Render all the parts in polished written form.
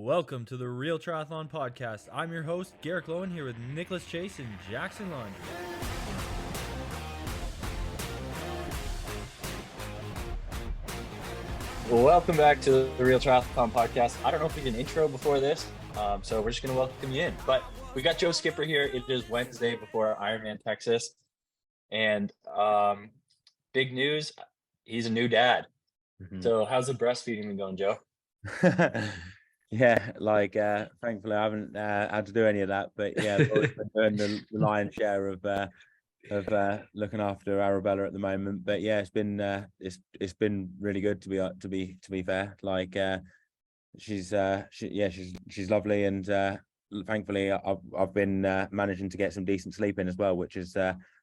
Welcome to the Real Triathlon Podcast. I'm your host, Garrick Lowen, here with Nicholas Chase and Jackson Lund. Well, welcome back to the Real Triathlon Podcast. I don't know if we did an intro before this, so we're just going to welcome you in. But we got Joe Skipper here. It is Wednesday before Ironman Texas. And big news, he's a new dad. Mm-hmm. So how's the breastfeeding been going, Joe? Yeah, thankfully I haven't had to do any of that, but yeah, I've always been doing the lion's share of looking after Arabella at the moment. But yeah, it's been really good to be fair. Like she's lovely, and thankfully I've been managing to get some decent sleep in as well, which is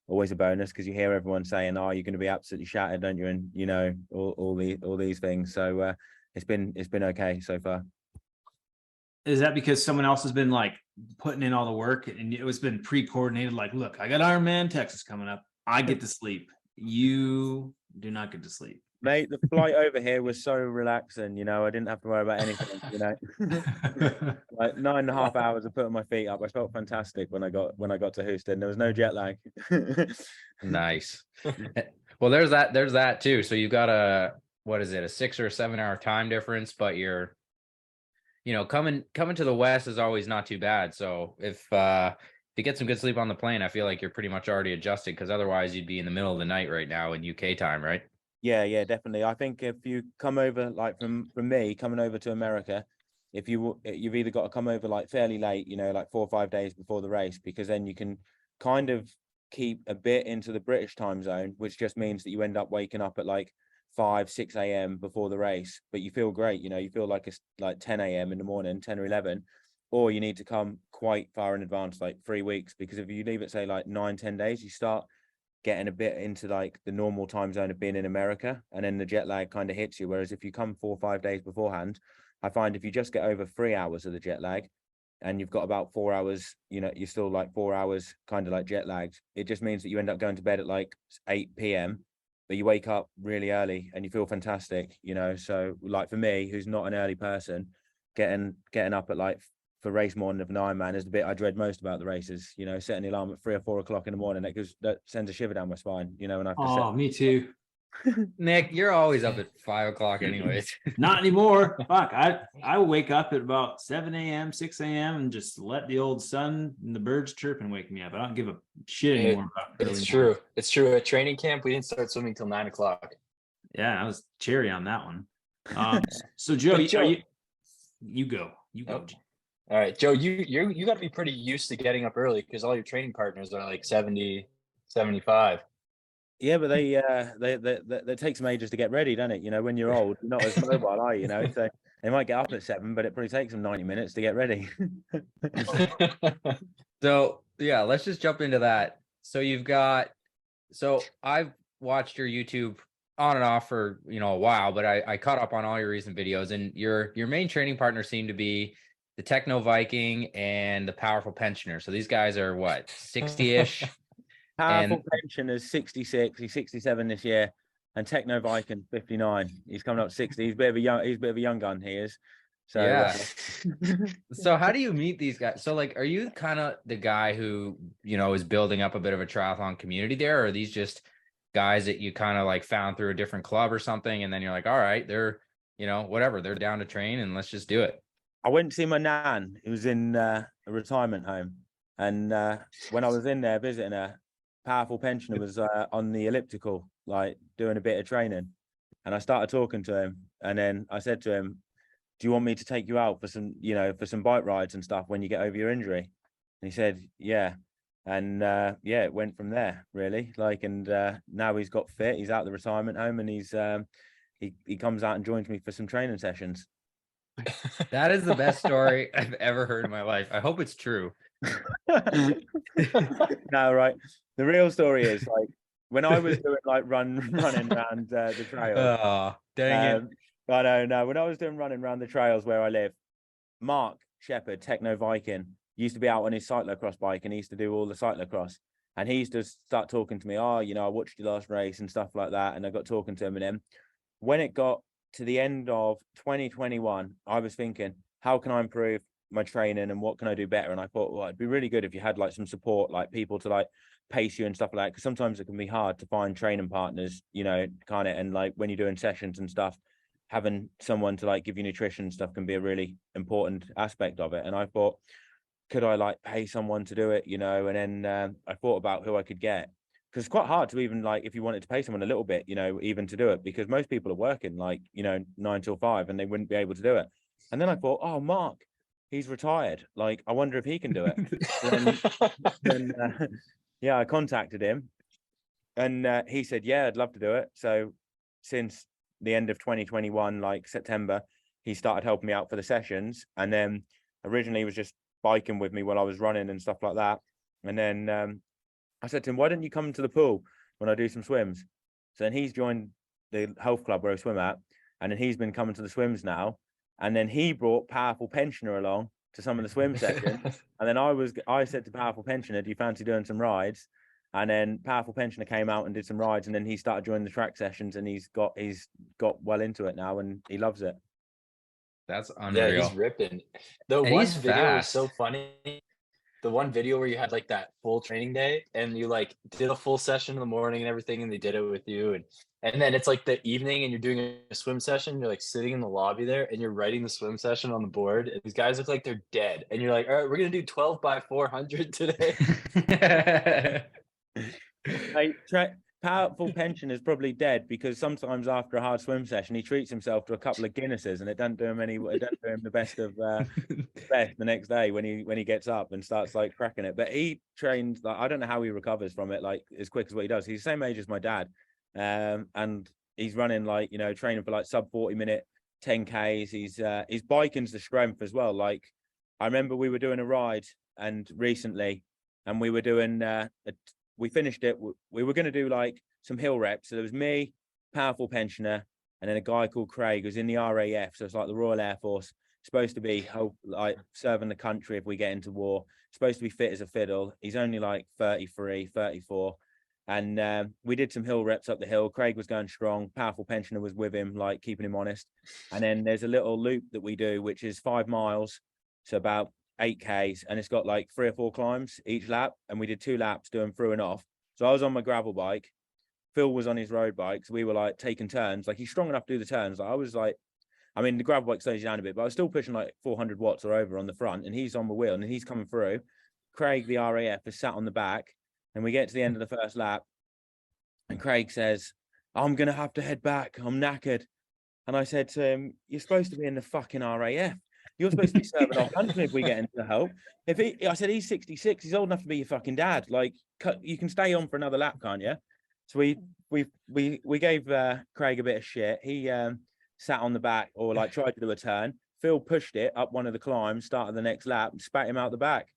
always a bonus, because you hear everyone saying, "Oh, you're going to be absolutely shattered, don't you?" And you know all these things. So it's been okay so far. Is that because someone else has been like putting in all the work and it was been pre-coordinated? Like, look, I got Ironman Texas coming up. I get to sleep. You do not get to sleep. Mate, the flight over here was so relaxing, I didn't have to worry about anything, like 9.5 hours of putting my feet up. I felt fantastic when I got to Houston. There was no jet lag. Nice. Well, there's that too. So you've got a 6 or 7 hour time difference, but you're coming to the West is always not too bad. So if you get some good sleep on the plane, I feel like you're pretty much already adjusted, because otherwise you'd be in the middle of the night right now in UK time, right? Yeah, definitely. I think if you come over, like from me coming over to America, you've either got to come over like fairly late, like 4 or 5 days before the race, because then you can kind of keep a bit into the British time zone, which just means that you end up waking up at like 5-6 a.m. before the race, but you feel great. You feel like it's like 10 a.m. in the morning, 10 or 11, or you need to come quite far in advance, like 3 weeks, because if you leave it, say, like 9-10 days, you start getting a bit into like the normal time zone of being in America, and then the jet lag kind of hits you. Whereas if you come 4 or 5 days beforehand, I find if you just get over 3 hours of the jet lag and you've got about 4 hours, you're still like 4 hours kind of like jet lagged, it just means that you end up going to bed at like 8 p.m. but you wake up really early and you feel fantastic, So like for me, who's not an early person, getting up at like for race morning of an Ironman is the bit I dread most about the races. Setting the alarm at 3 or 4 o'clock in the morning, that sends a shiver down my spine. And I have to me too. Nick, you're always up at 5 o'clock anyways. Not anymore. Fuck, I wake up at about 7 a.m., 6 a.m. and just let the old sun and the birds chirp and wake me up. I don't give a shit anymore about It's true. It's true. At training camp, we didn't start swimming till 9 o'clock. Yeah, I was cherry on that one. So Joe, you go. Oh. All right, Joe, you got to be pretty used to getting up early, because all your training partners are like 70, 75. Yeah, but they take some ages to get ready, doesn't it? When you're old, you're not as mobile, are you? So they might get up at 7, but it probably takes them 90 minutes to get ready. So yeah, let's just jump into that. So I've watched your YouTube on and off for a while, but I caught up on all your recent videos, and your main training partners seem to be the Techno Viking and the Powerful Pensioner. So these guys are what, 60-ish? Powerful Pensioner is 66. He's 67 this year, and Techno Viking 59. He's coming up 60. He's a bit of a young gun. He is. So yeah. So how do you meet these guys? So like, are you kind of the guy who is building up a bit of a triathlon community there, or are these just guys that you kind of like found through a different club or something, and then you're like, all right, they're whatever, they're down to train and let's just do it? I went to see my nan. It was in a retirement home, and when I was in there visiting her, Powerful Pensioner was on the elliptical, like doing a bit of training, and I started talking to him, and then I said to him, "Do you want me to take you out for some bike rides and stuff when you get over your injury?" And he said, "Yeah." And it went from there, really. And now he's got fit. He's out of the retirement home, and he comes out and joins me for some training sessions. That is the best story I've ever heard in my life. I hope it's true. No, right. The real story is, like, when I was doing like running around the trails. Oh, dang it. I don't know. When I was doing running around the trails where I live, Mark Shepherd, Techno Viking, used to be out on his cyclocross bike, and he used to do all the cyclocross. And he used to start talking to me. Oh, I watched your last race and stuff like that. And I got talking to him. And then when it got to the end of 2021, I was thinking, how can I improve my training and what can I do better? And I thought, well, it'd be really good if you had like some support, like people to like pace you and stuff like that. Because sometimes it can be hard to find training partners, you know, kind of, and like when you're doing sessions and stuff, having someone to like give you nutrition stuff can be a really important aspect of it. And I thought, could I like pay someone to do it, you know? And then I thought about who I could get, because it's quite hard to even like, if you wanted to pay someone a little bit, you know, even to do it, because most people are working like, you know, 9 till 5 and they wouldn't be able to do it. And then I thought, oh, Mark, he's retired. Like, I wonder if he can do it. then yeah, I contacted him and he said, yeah, I'd love to do it. So since the end of 2021, like September, he started helping me out for the sessions. And then originally he was just biking with me while I was running and stuff like that. And then I said to him, why don't you come to the pool when I do some swims? So then he's joined the health club where I swim at. And then he's been coming to the swims now. And then he brought Powerful Pensioner along to some of the swim sessions. And then I said to Powerful Pensioner, do you fancy doing some rides? And then Powerful Pensioner came out and did some rides, and then he started joining the track sessions, and he's got well into it now, and he loves it. That's unreal. Yeah, he's ripping. The And one he's video was fast. so funny. The one video where you had like that full training day and you like did a full session in the morning and everything, and they did it with you, and then it's like the evening and you're doing a swim session, you're like sitting in the lobby there and you're writing the swim session on the board, and these guys look like they're dead, and you're like, all right, we're gonna do 12 by 400 today. Powerful Pension is probably dead, because sometimes after a hard swim session he treats himself to a couple of Guinnesses, and it doesn't do him the best of best the next day when he gets up and starts like cracking it. But he trains like, I don't know how he recovers from it like as quick as what he does. He's the same age as my dad, and he's running like, you know, training for like sub 40-minute 10Ks. His biking's the strength as well. Like, I remember we were doing a ride and recently, and we were doing we finished it. We were going to do like some hill reps. So there was me, Powerful Pensioner, and then a guy called Craig who's in the RAF. So it's like the Royal Air Force, supposed to be like serving the country if we get into war, supposed to be fit as a fiddle. He's only like 33, 34. And we did some hill reps up the hill. Craig was going strong. Powerful Pensioner was with him, like keeping him honest. And then there's a little loop that we do, which is 5 miles. So about 8Ks, and it's got like 3 or 4 climbs each lap, and we did 2 laps doing through and off. So I was on my gravel bike, Phil was on his road bike, so we were like taking turns. Like, he's strong enough to do the turns. Like, I was like, I mean, the gravel bike slows you down a bit, but I was still pushing like 400 watts or over on the front, and he's on the wheel and he's coming through. Craig, the RAF, is sat on the back, and we get to the end of the first lap, and Craig says, I'm gonna have to head back, I'm knackered. And I said to him, you're supposed to be in the fucking RAF. You're supposed to be serving our country if we get into help. I said, he's 66. He's old enough to be your fucking dad. Like, you can stay on for another lap, can't you? So we gave Craig a bit of shit. He sat on the back, or like tried to do a turn. Phil pushed it up one of the climbs, started the next lap, and spat him out the back.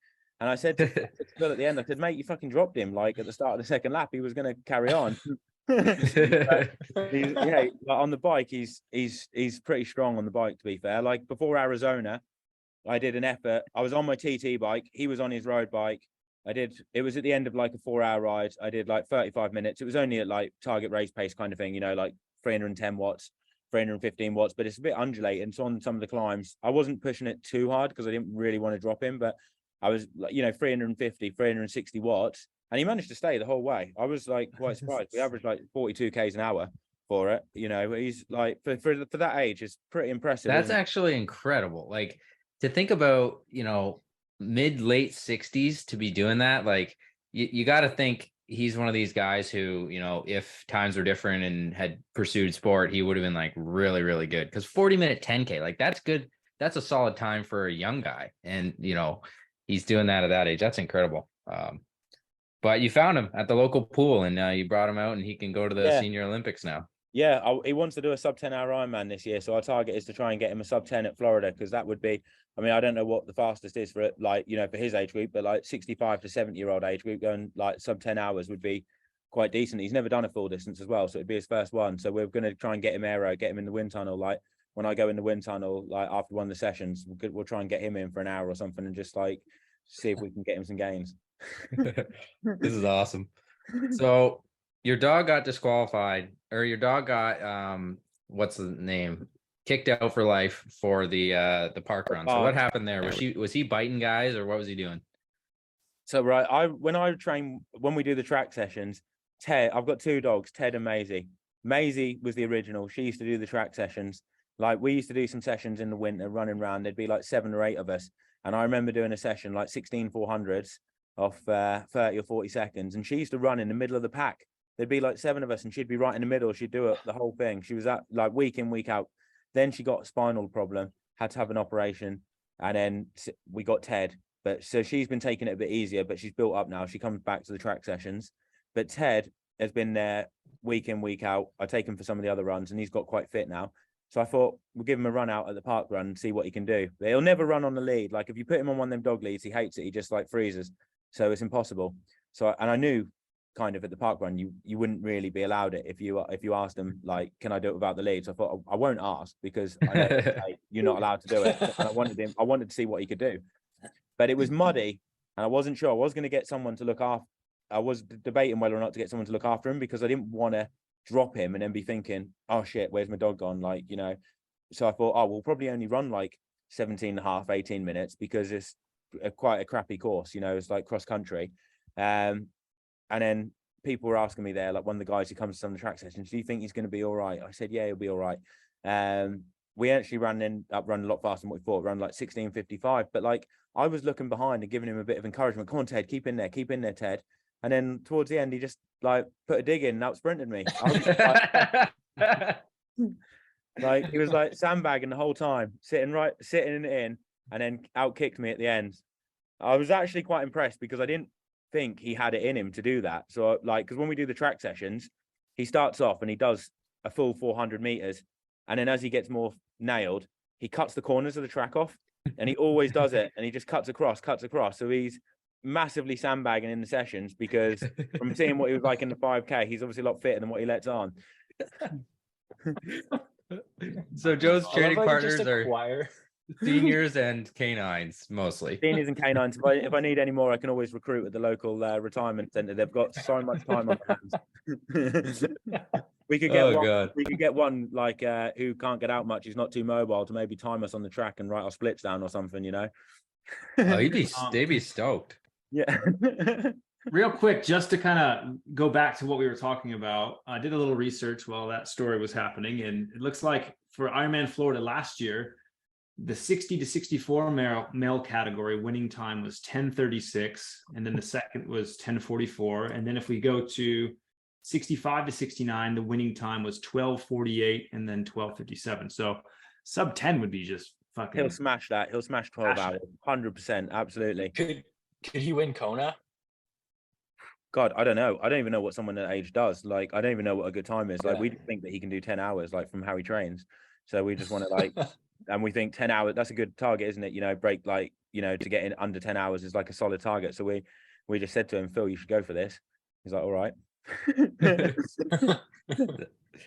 And I said to Phil at the end, I said, mate, you fucking dropped him. Like, at the start of the second lap, he was going to carry on. Yeah, on the bike he's pretty strong on the bike, to be fair. Like, before Arizona, I did an effort. I was on my TT bike, he was on his road bike. It was at the end of like a 4-hour ride. I did like 35 minutes. It was only at like target race pace kind of thing, you know, like 310 watts, 315 watts, but it's a bit undulating. So on some of the climbs, I wasn't pushing it too hard because I didn't really want to drop him, but I was, you know, 350, 360 watts. And he managed to stay the whole way. I was like quite surprised. We averaged like 42 Ks an hour for it. You know, he's like, for that age, it's pretty impressive. That's actually incredible. Like, to think about, you know, late 60s to be doing that. Like, you got to think he's one of these guys who, you know, if times were different and had pursued sport, he would have been like really, really good. Because 40-minute 10K, like, that's good. That's a solid time for a young guy. And, you know, he's doing that at that age. That's incredible. But you found him at the local pool, and you brought him out, and he can go to the Senior Olympics now. Yeah, he wants to do a sub 10-hour Ironman this year. So our target is to try and get him a sub 10 at Florida, because that would be, I mean, I don't know what the fastest is for it, like, you know, for his age group, but like 65 to 70-year-old age group going like sub 10 hours would be quite decent. He's never done a full distance as well, so it'd be his first one. So we're going to try and get him aero, get him in the wind tunnel. Like, when I go in the wind tunnel, like after one of the sessions, we'll try and get him in for an hour or something, and just like see if we can get him some gains. This is awesome. So your dog got disqualified, or your dog got what's the name? kicked out for life for the park run. So what Oh. happened there? Was he biting guys or what was he doing? So when we do the track sessions, Ted, I've got two dogs, Ted and Maisie. Maisie was the original. She used to do the track sessions. Like we used to do some sessions in the winter running around. There'd be like 7 or 8 of us. And I remember doing a session like 16 400s off 30 or 40 seconds. And she used to run in the middle of the pack. There'd be like 7 of us and she'd be right in the middle. She'd do it the whole thing. She was at like week in, week out. Then she got a spinal problem, had to have an operation. And then we got Ted. But so she's been taking it a bit easier, but she's built up now. She comes back to the track sessions. But Ted has been there week in, week out. I take him for some of the other runs and he's got quite fit now. So I thought we'll give him a run out at the park run and see what he can do. But he'll never run on the lead. Like if you put him on one of them dog leads, he hates it. He just like freezes. So it's impossible. So, and I knew kind of at the park run, you wouldn't really be allowed it if you asked him like, can I do it without the lead? So I thought I won't ask because I know like, you're not allowed to do it. And I wanted to see what he could do. But it was muddy and I wasn't sure. I was going to get someone to look after. I was debating whether or not to get someone to look after him because I didn't want to drop him and then be thinking, oh shit, where's my dog gone? Like, you know, so I thought, oh, we'll probably only run like 17 and a half, 18 minutes because it's quite a crappy course, you know, it's like cross country. And then people were asking me there, like one of the guys who comes to some of the track sessions, do you think he's going to be all right? I said, yeah, he'll be all right. We actually run a lot faster than what we thought, run like 16:55. But like I was looking behind and giving him a bit of encouragement. Come on, Ted, keep in there, Ted. And then towards the end, he just like put a dig in and out sprinted me. Like he was like sandbagging the whole time, sitting in, and then out kicked me at the end. I was actually quite impressed because I didn't think he had it in him to do that. So like, because when we do the track sessions, he starts off and he does a full 400 meters. And then as he gets more nailed, he cuts the corners of the track off and he always does it. And he just cuts across. So he's massively sandbagging in the sessions because from seeing what he was like in the 5K, he's obviously a lot fitter than what he lets on. So Joe's training partners are acquire seniors and canines mostly. Seniors and canines. If I need any more, I can always recruit at the local retirement centre. They've got so much time on their hands. We could get one like who can't get out much. He's not too mobile to maybe time us on the track and write our splits down or something, you know. Oh, they'd be stoked. Yeah. Real quick, just to kind of go back to what we were talking about, I did a little research while that story was happening, and it looks like for Ironman Florida last year, the 60 to 64 male category winning time was 10:36, and then the second was 10:44, and then if we go to 65 to 69, the winning time was 12:48 and then 12:57. So sub 10 would be just fucking. He'll smash that. He'll smash 12 hours. 100%. Absolutely. Could he win Kona? God, I don't know. I don't even know what someone that age does. Like, I don't even know what a good time is. Like, Yeah. we think that he can do 10 hours, like from how he trains. So we just want to like, and we think 10 hours, that's a good target, isn't it? You know, break like, you know, to get in under 10 hours is like a solid target. So we just said to him, Phil, you should go for this. He's like, all right.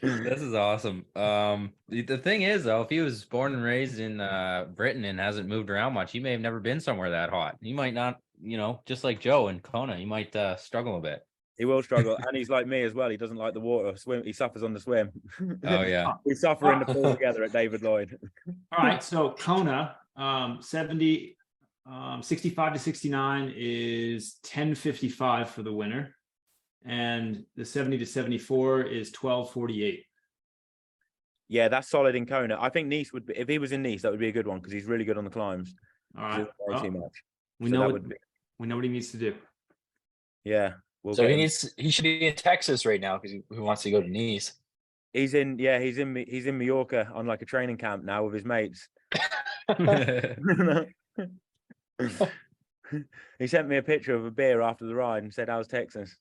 This is awesome. The thing is though, if he was born and raised in Britain and hasn't moved around much, he may have never been somewhere that hot. He might not, you know, just like Joe in Kona, he might struggle a bit. He will struggle, and he's like me as well. He doesn't like the water. Swim. He suffers on the swim. Oh yeah. We suffer in the pool together at David Lloyd. All right, so Kona, 65 to 69 is 10:55 for the winner, and the 70 to 74 is 12:48. Yeah, that's solid in Kona. I think Nice would be, if he was in Nice, that would be a good one because he's really good on the climbs. All right, Too much. we So know that what would be- we know what he needs to do. Yeah. We'll So get he him. he should be in Texas right now because he wants to go to Nice. He's in Mallorca on like a training camp now with his mates. He sent me a picture of a beer after the ride and said, "How's Texas?"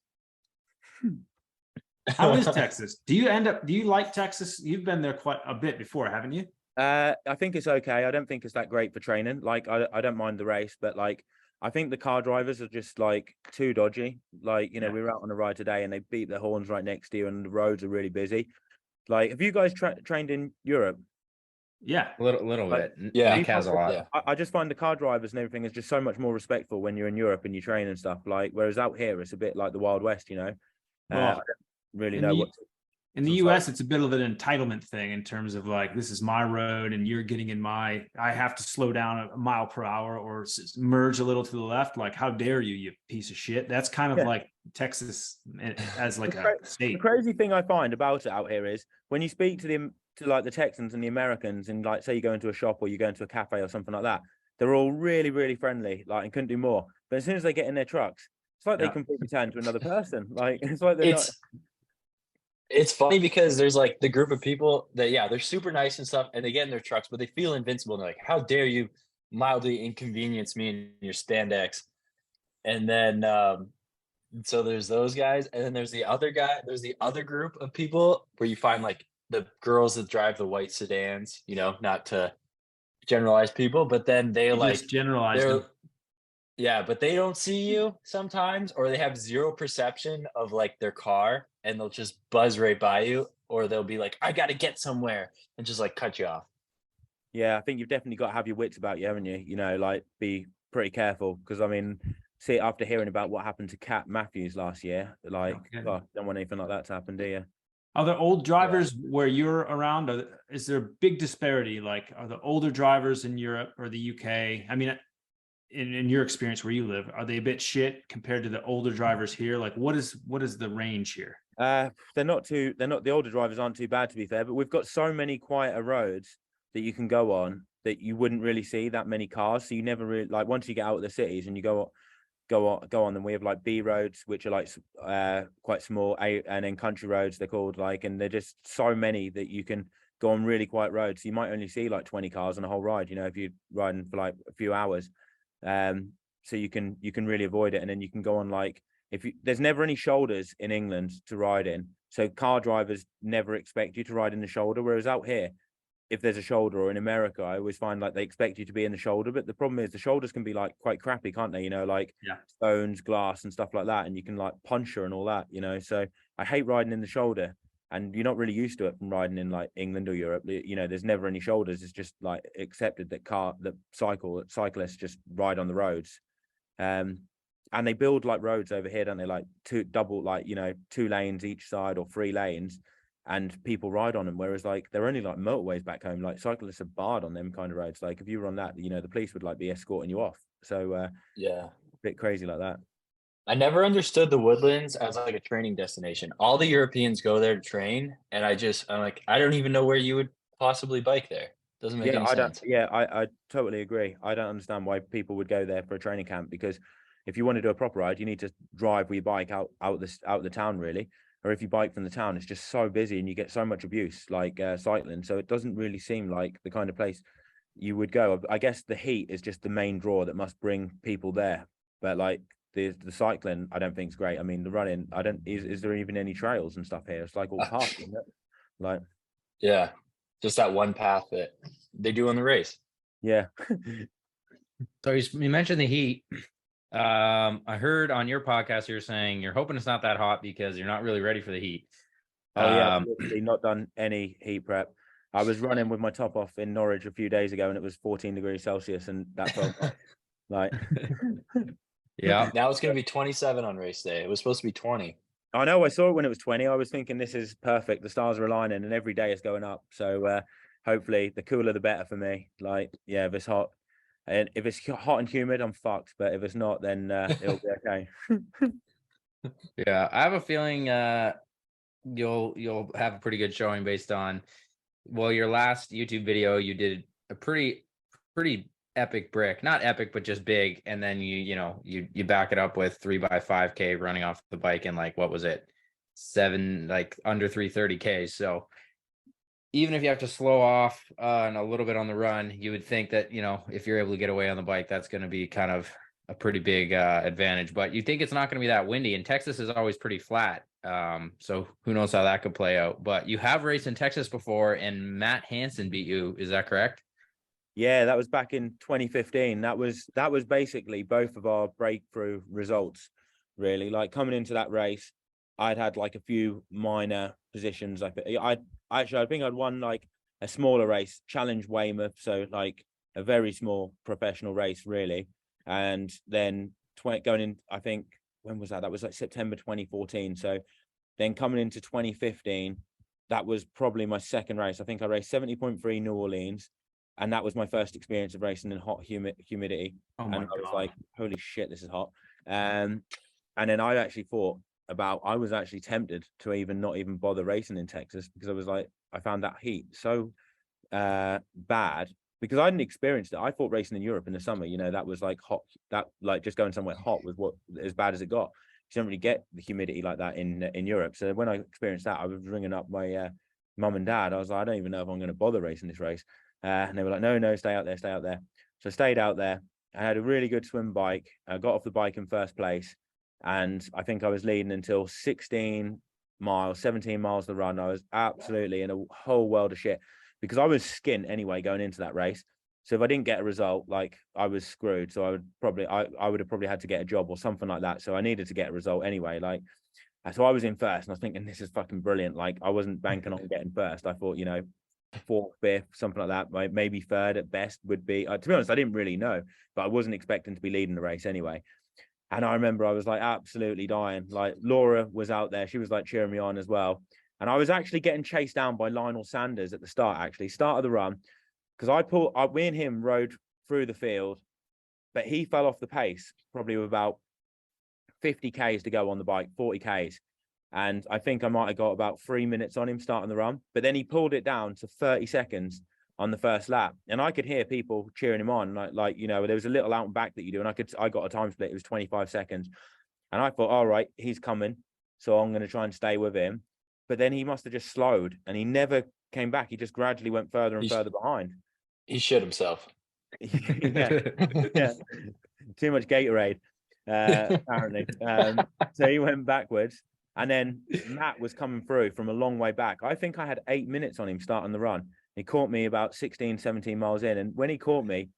How is Texas? Do you like Texas? You've been there quite a bit before, haven't you? I think it's okay. I don't think it's that great for training. Like I don't mind the race, but like I think the car drivers are just like too dodgy. Like, you know, Yeah. we were out on a ride today and they beat their horns right next to you and the roads are really busy. Like, have you guys trained in Europe? Yeah. A little Like, bit. yeah. Nick has a lot. Yeah. I just find the car drivers and everything is just so much more respectful when you're in Europe and you train and stuff. Like, whereas out here it's a bit like the Wild West, you know. I Well, don't really in know the- what. In the So US, it's a bit of an entitlement thing in terms of like, this is my road and you're getting in my, I have to slow down a mile per hour or merge a little to the left. Like, how dare you, you piece of shit. That's kind of Yeah. like Texas as like The a cra- The state. crazy thing I find about it out here is when you speak to them, to like the Texans and the Americans, and like say you go into a shop or you go into a cafe or something like that, they're all really, really friendly, like, and couldn't do more. But as soon as they get in their trucks, it's like they Yeah. completely turn to another person. Like it's like they're not. It's funny because there's like the group of people that, yeah, they're super nice and stuff, and they get in their trucks, but they feel invincible. And they're like, how dare you mildly inconvenience me in your spandex? And then, so there's those guys. And then there's the other group of people where you find like the girls that drive the white sedans, not to generalize people, but then You just generalized they're, them. yeah, but they don't see you sometimes, or they have zero perception of like their car, and they'll just buzz right by you, or they'll be like, I gotta get somewhere, and just like cut you off. Yeah, I think you've definitely got to have your wits about you, haven't you? You know, like be pretty careful because I mean, see, after hearing about what happened to Kat Matthews last year, like, Okay. God, don't want anything like that to happen, do you? Are there old drivers where you're around? Is there a big disparity? Like, are the older drivers in Europe or the UK? I mean, in your experience where you live, are they a bit shit compared to the older drivers here? Like, what is the range here? They're not the older drivers aren't too bad to be fair, but we've got so many quieter roads that you can go on that you wouldn't really see that many cars. So you never really like once you get out of the cities and you go on them. We have like B roads, which are like quite small, and then country roads they're called, like, and they're just so many that you can go on really quiet roads. So you might only see like 20 cars on a whole ride, if you're riding for like a few hours. So you can really avoid it, and then you can go on like there's never any shoulders in England to ride in, so car drivers never expect you to ride in the shoulder. Whereas out here, if there's a shoulder, or in America, I always find like they expect you to be in the shoulder, but the problem is the shoulders can be like quite crappy, can't they? Like stones, glass, and stuff like that, and you can like puncture and all that. So I hate riding in the shoulder, and you're not really used to it from riding in like England or Europe. There's never any shoulders. It's just like accepted that cyclists just ride on the roads. And they build like roads over here, don't they? Like two lanes each side or 3 lanes, and people ride on them. Whereas like they're only like motorways back home. Like cyclists are barred on them kind of roads. Like if you were on that, the police would like be escorting you off. So Yeah. a bit crazy like that. I never understood the Woodlands as like a training destination. All the Europeans go there to train, and I'm like, I don't even know where you would possibly bike there. Doesn't make any sense. I totally agree. I don't understand why people would go there for a training camp, because if you want to do a proper ride, you need to drive with your bike out the town, really. Or if you bike from the town, it's just so busy and you get so much abuse, like cycling. So it doesn't really seem like the kind of place you would go. I guess the heat is just the main draw that must bring people there. But like the cycling, I don't think is great. I mean, the running, is there even any trails and stuff here? It's like all parks, isn't it? Like, Yeah, just that one path that they do on the race. yeah. So you mentioned the heat. I heard on your podcast you're saying you're hoping it's not that hot because you're not really ready for the heat. Oh yeah, I've literally not done any heat prep. I was running with my top off in Norwich a few days ago, and it was 14 degrees Celsius, and that felt like. Yeah. Now it's going to be 27 on race day. It was supposed to be 20. I know. I saw it when it was 20. I was thinking this is perfect. The stars are aligning, and every day is going up. So hopefully, the cooler the better for me. Like, yeah, if it's hot. And if it's hot and humid, I'm fucked. But if it's not, then it'll be okay. Yeah, I have a feeling you'll have a pretty good showing based on, well, your last YouTube video you did a pretty epic brick, not epic but just big, and then you back it up with 3x5K running off the bike in like, what was it, under 330K. So even if you have to slow off and a little bit on the run, you would think that, if you're able to get away on the bike, that's going to be kind of a pretty big advantage. But you think it's not going to be that windy, and Texas is always pretty flat. So who knows how that could play out. But you have raced in Texas before, and Matt Hansen beat you. Is that correct? Yeah, that was back in 2015. That was basically both of our breakthrough results, really. Like coming into that race, I'd had like a few minor positions. I think I'd won like a smaller race, Challenge Weymouth, so like a very small professional race, really. And then going in, I think, when was that? That was like September 2014. So then coming into 2015, that was probably my second race. I think I raced 70.3 New Orleans, and that was my first experience of racing in hot humidity. Oh And my I was God. like, holy shit, this is hot. And then I actually thought I was actually tempted to not even bother racing in Texas, because I was like, I found that heat so bad, because I hadn't experienced it. I thought racing in Europe in the summer, that was like hot, that like just going somewhere hot was what as bad as it got. You don't really get the humidity like that in Europe. So when I experienced that, I was ringing up my mum and dad. I was like, I don't even know if I'm going to bother racing this race. And they were like, no, stay out there. So I stayed out there. I had a really good swim bike. I got off the bike in first place, and I think I was leading until 17 miles the run. I was absolutely in a whole world of shit, because I was skint anyway going into that race. So if I didn't get a result, like, I was screwed. So I would have probably had to get a job or something like that. So I needed to get a result anyway. Like, so I was in first, and I was thinking, this is fucking brilliant. Like, I wasn't banking on getting first. I thought, fourth, fifth, something like that, maybe third at best would be. To be honest, I didn't really know, but I wasn't expecting to be leading the race anyway. And I remember I was like absolutely dying. Like, Laura was out there. She was like cheering me on as well. And I was actually getting chased down by Lionel Sanders at the start of the run, because me and him rode through the field, but he fell off the pace probably with about 50 Ks to go on the bike, 40 Ks. And I think I might have got about 3 minutes on him starting the run, but then he pulled it down to 30 seconds on the first lap. And I could hear people cheering him on. Like, there was a little out and back that you do. And I got a time split. It was 25 seconds. And I thought, all right, he's coming, so I'm going to try and stay with him. But then he must have just slowed, and he never came back. He just gradually went further and further behind. He shit himself. yeah. Too much Gatorade, apparently. So he went backwards, and then Matt was coming through from a long way back. I think I had 8 minutes on him starting the run. He caught me about 16, 17 miles in, and when he caught me,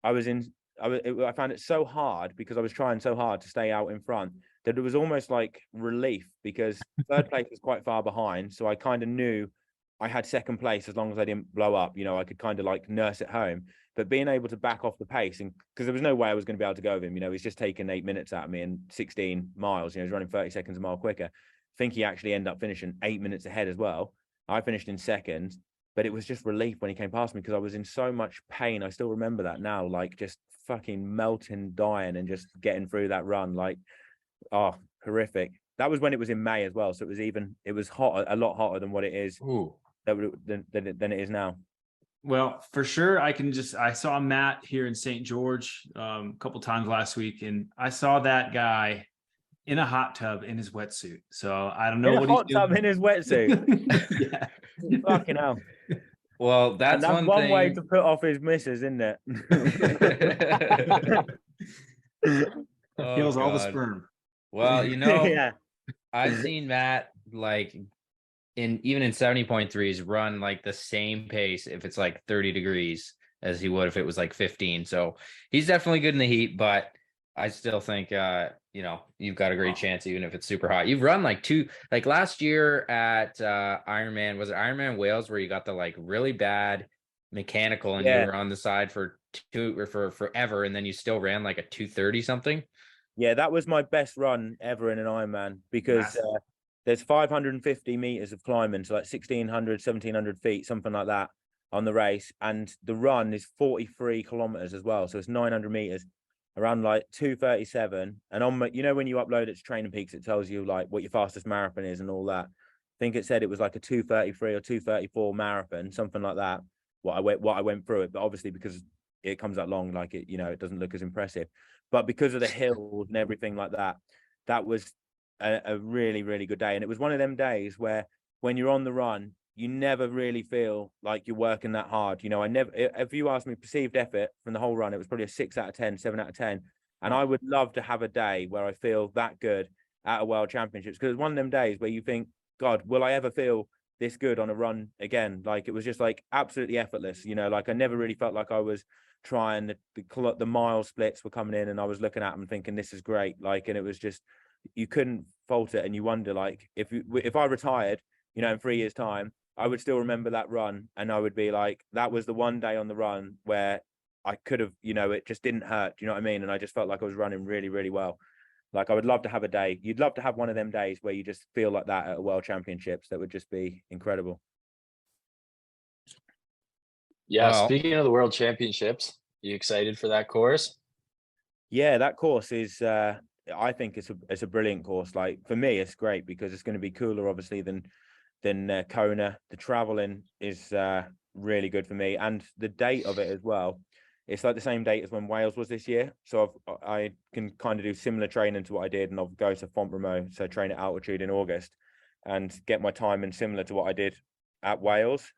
I found it so hard, because I was trying so hard to stay out in front, that it was almost like relief, because third place was quite far behind. So I kind of knew I had second place as long as I didn't blow up. I could kind of like nurse it home. But being able to back off the pace, and because there was no way I was going to be able to go with him, he's just taken 8 minutes out of me in 16 miles. He's running 30 seconds a mile quicker. I think he actually ended up finishing 8 minutes ahead as well. I finished in second, but it was just relief when he came past me, because I was in so much pain. I still remember that now, like just fucking melting, dying, and just getting through that run. Like, oh, horrific. That was when it was in May as well. So it was hot, a lot hotter than what it is than it is now. Well, for sure, I saw Matt here in St. George a couple times last week, and I saw that guy in a hot tub in his wetsuit. So I don't know what he's doing. Hot tub in his wetsuit. Yeah. Fucking hell. Well, that's one way to put off his missus, isn't it? Kills all the sperm. Well, yeah. I've seen Matt like even in 70.3s run like the same pace if it's like 30 degrees as he would if it was like 15. So he's definitely good in the heat, but I still think you've got a great chance even if it's super hot. You've run like last year at Ironman, was it Ironman Wales, where you got the like really bad mechanical and you were on the side for forever, and then you still ran like a 2:30 something. Yeah, that was my best run ever in an Ironman, because there's 550 meters of climbing, so like 1,600, 1,700 feet, something like that on the race. And the run is 43 kilometers as well. So it's 900 meters, around like 2:37. And on when you upload it to Training Peaks, it tells you like what your fastest marathon is and all that. I think it said it was like a 2:33 or 2:34 marathon, something like that. What I went through it, but obviously because it comes out long, like it doesn't look as impressive. But because of the hills and everything like that, that was a really, really good day. And it was one of them days where when you're on the run, you never really feel like you're working that hard. If you ask me perceived effort from the whole run, it was probably a 6 out of 10, 7 out of 10. And I would love to have a day where I feel that good at a World Championships, because it's one of them days where you think, God, will I ever feel this good on a run again? Like, it was just like absolutely effortless. Like I never really felt like I was trying. The mile splits were coming in and I was looking at them thinking, this is great. Like, and it was just, you couldn't fault it. And you wonder, like, if I retired, in 3 years' time, I would still remember that run, and I would be like, that was the one day on the run where I could have, it just didn't hurt. Do you know what I mean? And I just felt like I was running really, really well. Like I would love to have a day. You'd love to have one of them days where you just feel like that at a World Championships. That would just be incredible. Yeah, Well, speaking of the World Championships, you excited for that course? Yeah, that course is. I think it's a brilliant course. Like for me, it's great because it's going to be cooler, obviously, than Kona. The traveling is really good for me, and the date of it as well. It's like the same date as when Wales was this year, so I can kind of do similar training to what I did, and I'll go to Font so train at altitude in August, and get my timing similar to what I did at Wales.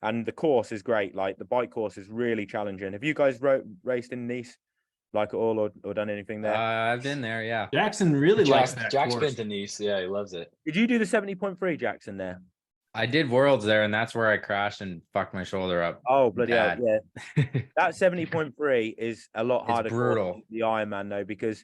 And the course is great. Like the bike course is really challenging. Have you guys raced in Nice, like at all, or done anything there? I've been there. Yeah. Jackson really likes that Jack's course. been to Nice. Yeah, he loves it. Did you do the 70.3, Jackson, there? I did Worlds there, and that's where I crashed and fucked my shoulder up. Oh, bloody hell, bad. yeah. That 70.3 is a lot harder course brutal. than the Ironman, though, because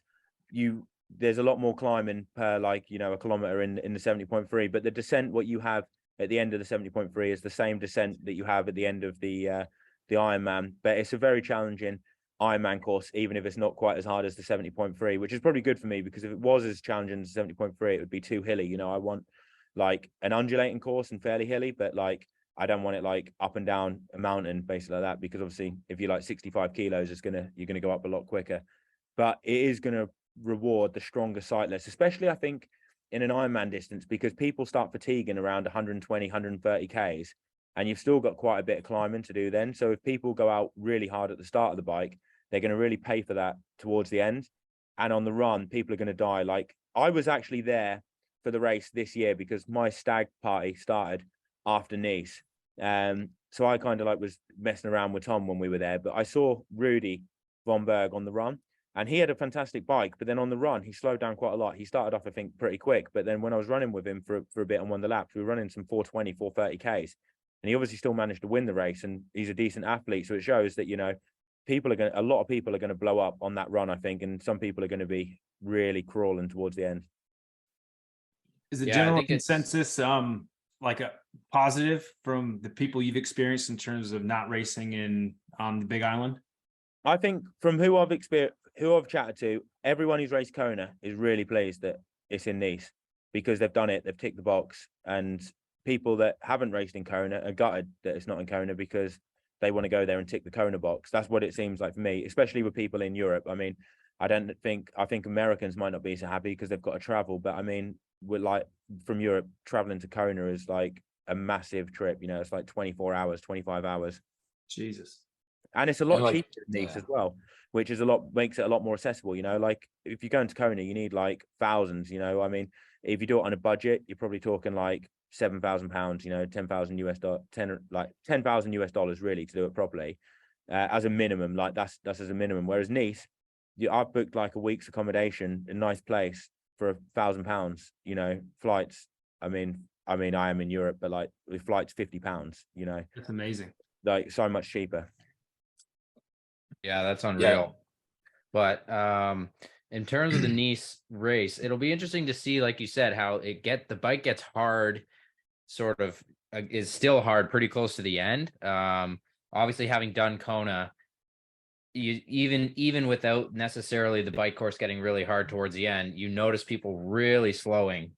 there's a lot more climbing per, like, a kilometer in the 70.3, but the descent, what you have at the end of the 70.3 is the same descent that you have at the end of the Ironman. But it's a very challenging Ironman course, even if it's not quite as hard as the 70.3, which is probably good for me, because if it was as challenging as 70.3, it would be too hilly. I want like an undulating course and fairly hilly, but like I don't want it like up and down a mountain, basically like that, because obviously if you're like 65 kilos, you're gonna go up a lot quicker. But it is gonna reward the stronger cyclists, especially I think in an Ironman distance, because people start fatiguing around 120, 130 Ks, and you've still got quite a bit of climbing to do then. So if people go out really hard at the start of the bike, they're going to really pay for that towards the end. And on the run, people are going to die. Like I was actually there for the race this year because my stag party started after Nice. So I kind of like was messing around with Tom when we were there, but I saw Rudy von Berg on the run, and he had a fantastic bike, but then on the run, he slowed down quite a lot. He started off, I think, pretty quick, but then when I was running with him for a bit on one of the laps, we were running some 420, 430 Ks, and he obviously still managed to win the race, and he's a decent athlete. So it shows that, a lot of people are going to blow up on that run, I think, and some people are going to be really crawling towards the end. Is the Yeah, I general think it's- consensus like a positive from the people you've experienced in terms of not racing on the Big Island? I think from who I've chatted to, everyone who's raced Kona is really pleased that it's in Nice, because they've done it, they've ticked the box, and people that haven't raced in Kona are gutted that it's not in Kona because they want to go there and tick the Kona box. That's what it seems like for me, especially with people in Europe. I mean, I think Americans might not be so happy because they've got to travel, but I mean, we're like from Europe, traveling to Kona is like a massive trip. It's like 24 hours, 25 hours. Jesus. And it's a lot like, cheaper than Nice as well, which is makes it a lot more accessible. Like if you're going to Kona, you need like thousands. I mean, if you do it on a budget, you're probably talking like £7,000, $10,000 really to do it properly, as a minimum. Like that's as a minimum. Whereas Nice, I've booked like a week's accommodation, a nice place for £1,000. Flights. I mean, I am in Europe, but like with flights, £50. That's amazing. Like so much cheaper. Yeah, that's unreal. But in terms of the Nice race, it'll be interesting to see, like you said, how the bike gets hard, sort of is still hard pretty close to the end. Obviously having done Kona, you even without necessarily the bike course getting really hard towards the end, you notice people really slowing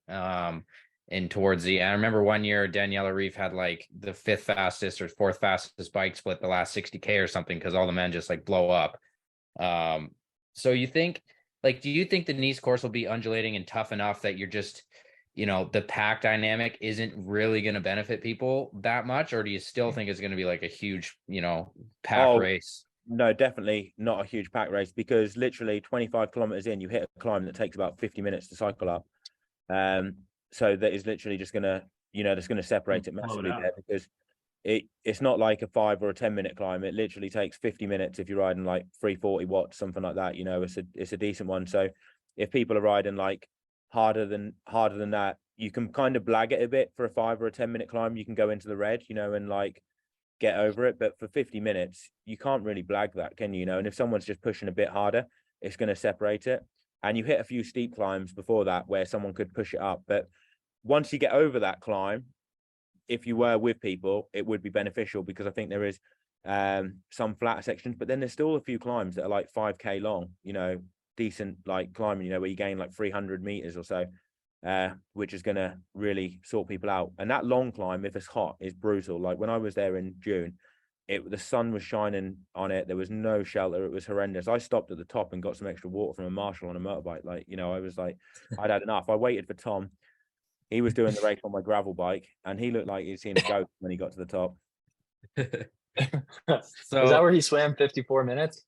in towards the end. I remember one year Daniela Reef had like the 5th fastest or 4th fastest bike split the last 60K or something, because all the men just like blow up. So you think, like, do you think the Nice course will be undulating and tough enough that you're just, the pack dynamic isn't really going to benefit people that much? Or do you still think it's going to be like a huge, pack race? No, definitely not a huge pack race, because literally 25 kilometers in, you hit a climb that takes about 50 minutes to cycle up. So that is literally just going to, that's going to separate it massively there, because it's not like a 5 or a 10-minute climb. It literally takes 50 minutes if you're riding like 340 watts, something like that. It's a decent one. So if people are riding like harder than that, you can kind of blag it a bit for a 5 or a 10-minute climb. You can go into the red, and like get over it. But for 50 minutes, you can't really blag that, can you? And if someone's just pushing a bit harder, it's going to separate it. And you hit a few steep climbs before that where someone could push it up. But once you get over that climb, if you were with people, it would be beneficial, because I think there is some flat sections, but then there's still a few climbs that are like 5K long, decent like climbing, you know, where you gain like 300 meters or so, which is going to really sort people out. And that long climb, if it's hot, is brutal. Like when I was there in June, the sun was shining on it. There was no shelter. It was horrendous. I stopped at the top and got some extra water from a marshal on a motorbike. Like, you know, I was like, I'd had enough. I waited for Tom. He was doing the race on my gravel bike, and he looked like he'd seen a ghost when he got to the top. So Is that where he swam 54 minutes?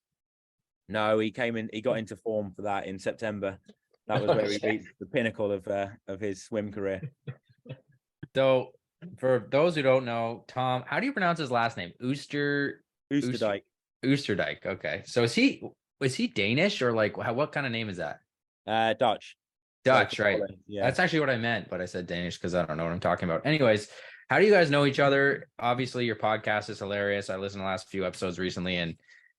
No, he got into form for that in September. That was where he reached the pinnacle of his swim career. So for those who don't know, Tom, how do you pronounce his last name? Oosterdijk. Oosterdijk. Okay. So is he Danish, or like what kind of name is that? Dutch. Dutch, So, right? Yeah. That's actually what I meant, but I said Danish because I don't know what I'm talking about. Anyways, how do you guys know each other? Obviously, your podcast is hilarious. I listened to the last few episodes recently, and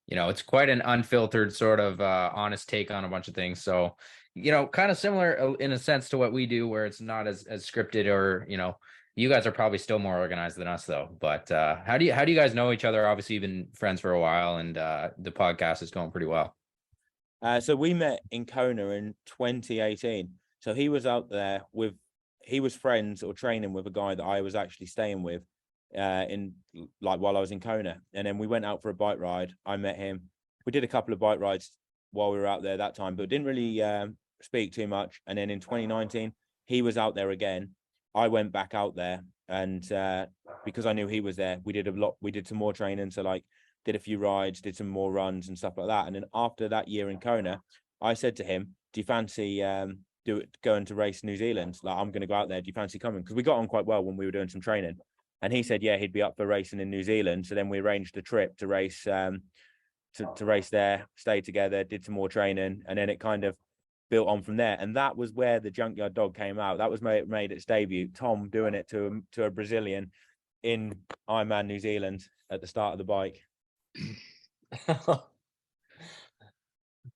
you know, it's quite an unfiltered sort of honest take on a bunch of things. So, you know, kind of similar in a sense to what we do, where it's not as scripted, or, you know, you guys are probably still more organized than us though. But how do you guys know each other? Obviously, you've been friends for a while, and the podcast is going pretty well. So we met in Kona in 2018. So he was out there he was friends or training with a guy that I was actually staying with in like while I was in Kona. And then we went out for a bike ride. I met him. We did a couple of bike rides while we were out there that time, but didn't really speak too much. And then in 2019, he was out there again. I went back out there, and because I knew he was there, we did some more training. So like did a few rides, did some more runs and stuff like that. And then after that year in Kona, I said to him, do you fancy going to race New Zealand? Like, I'm going to go out there. Do you fancy coming? Because we got on quite well when we were doing some training. And he said, yeah, he'd be up for racing in New Zealand. So then we arranged a trip to race, to race there, stay together, did some more training. And then it kind of built on from there. And that was where the Junkyard Dog came out. That was made its debut. Tom doing it to a Brazilian in Ironman New Zealand at the start of the bike.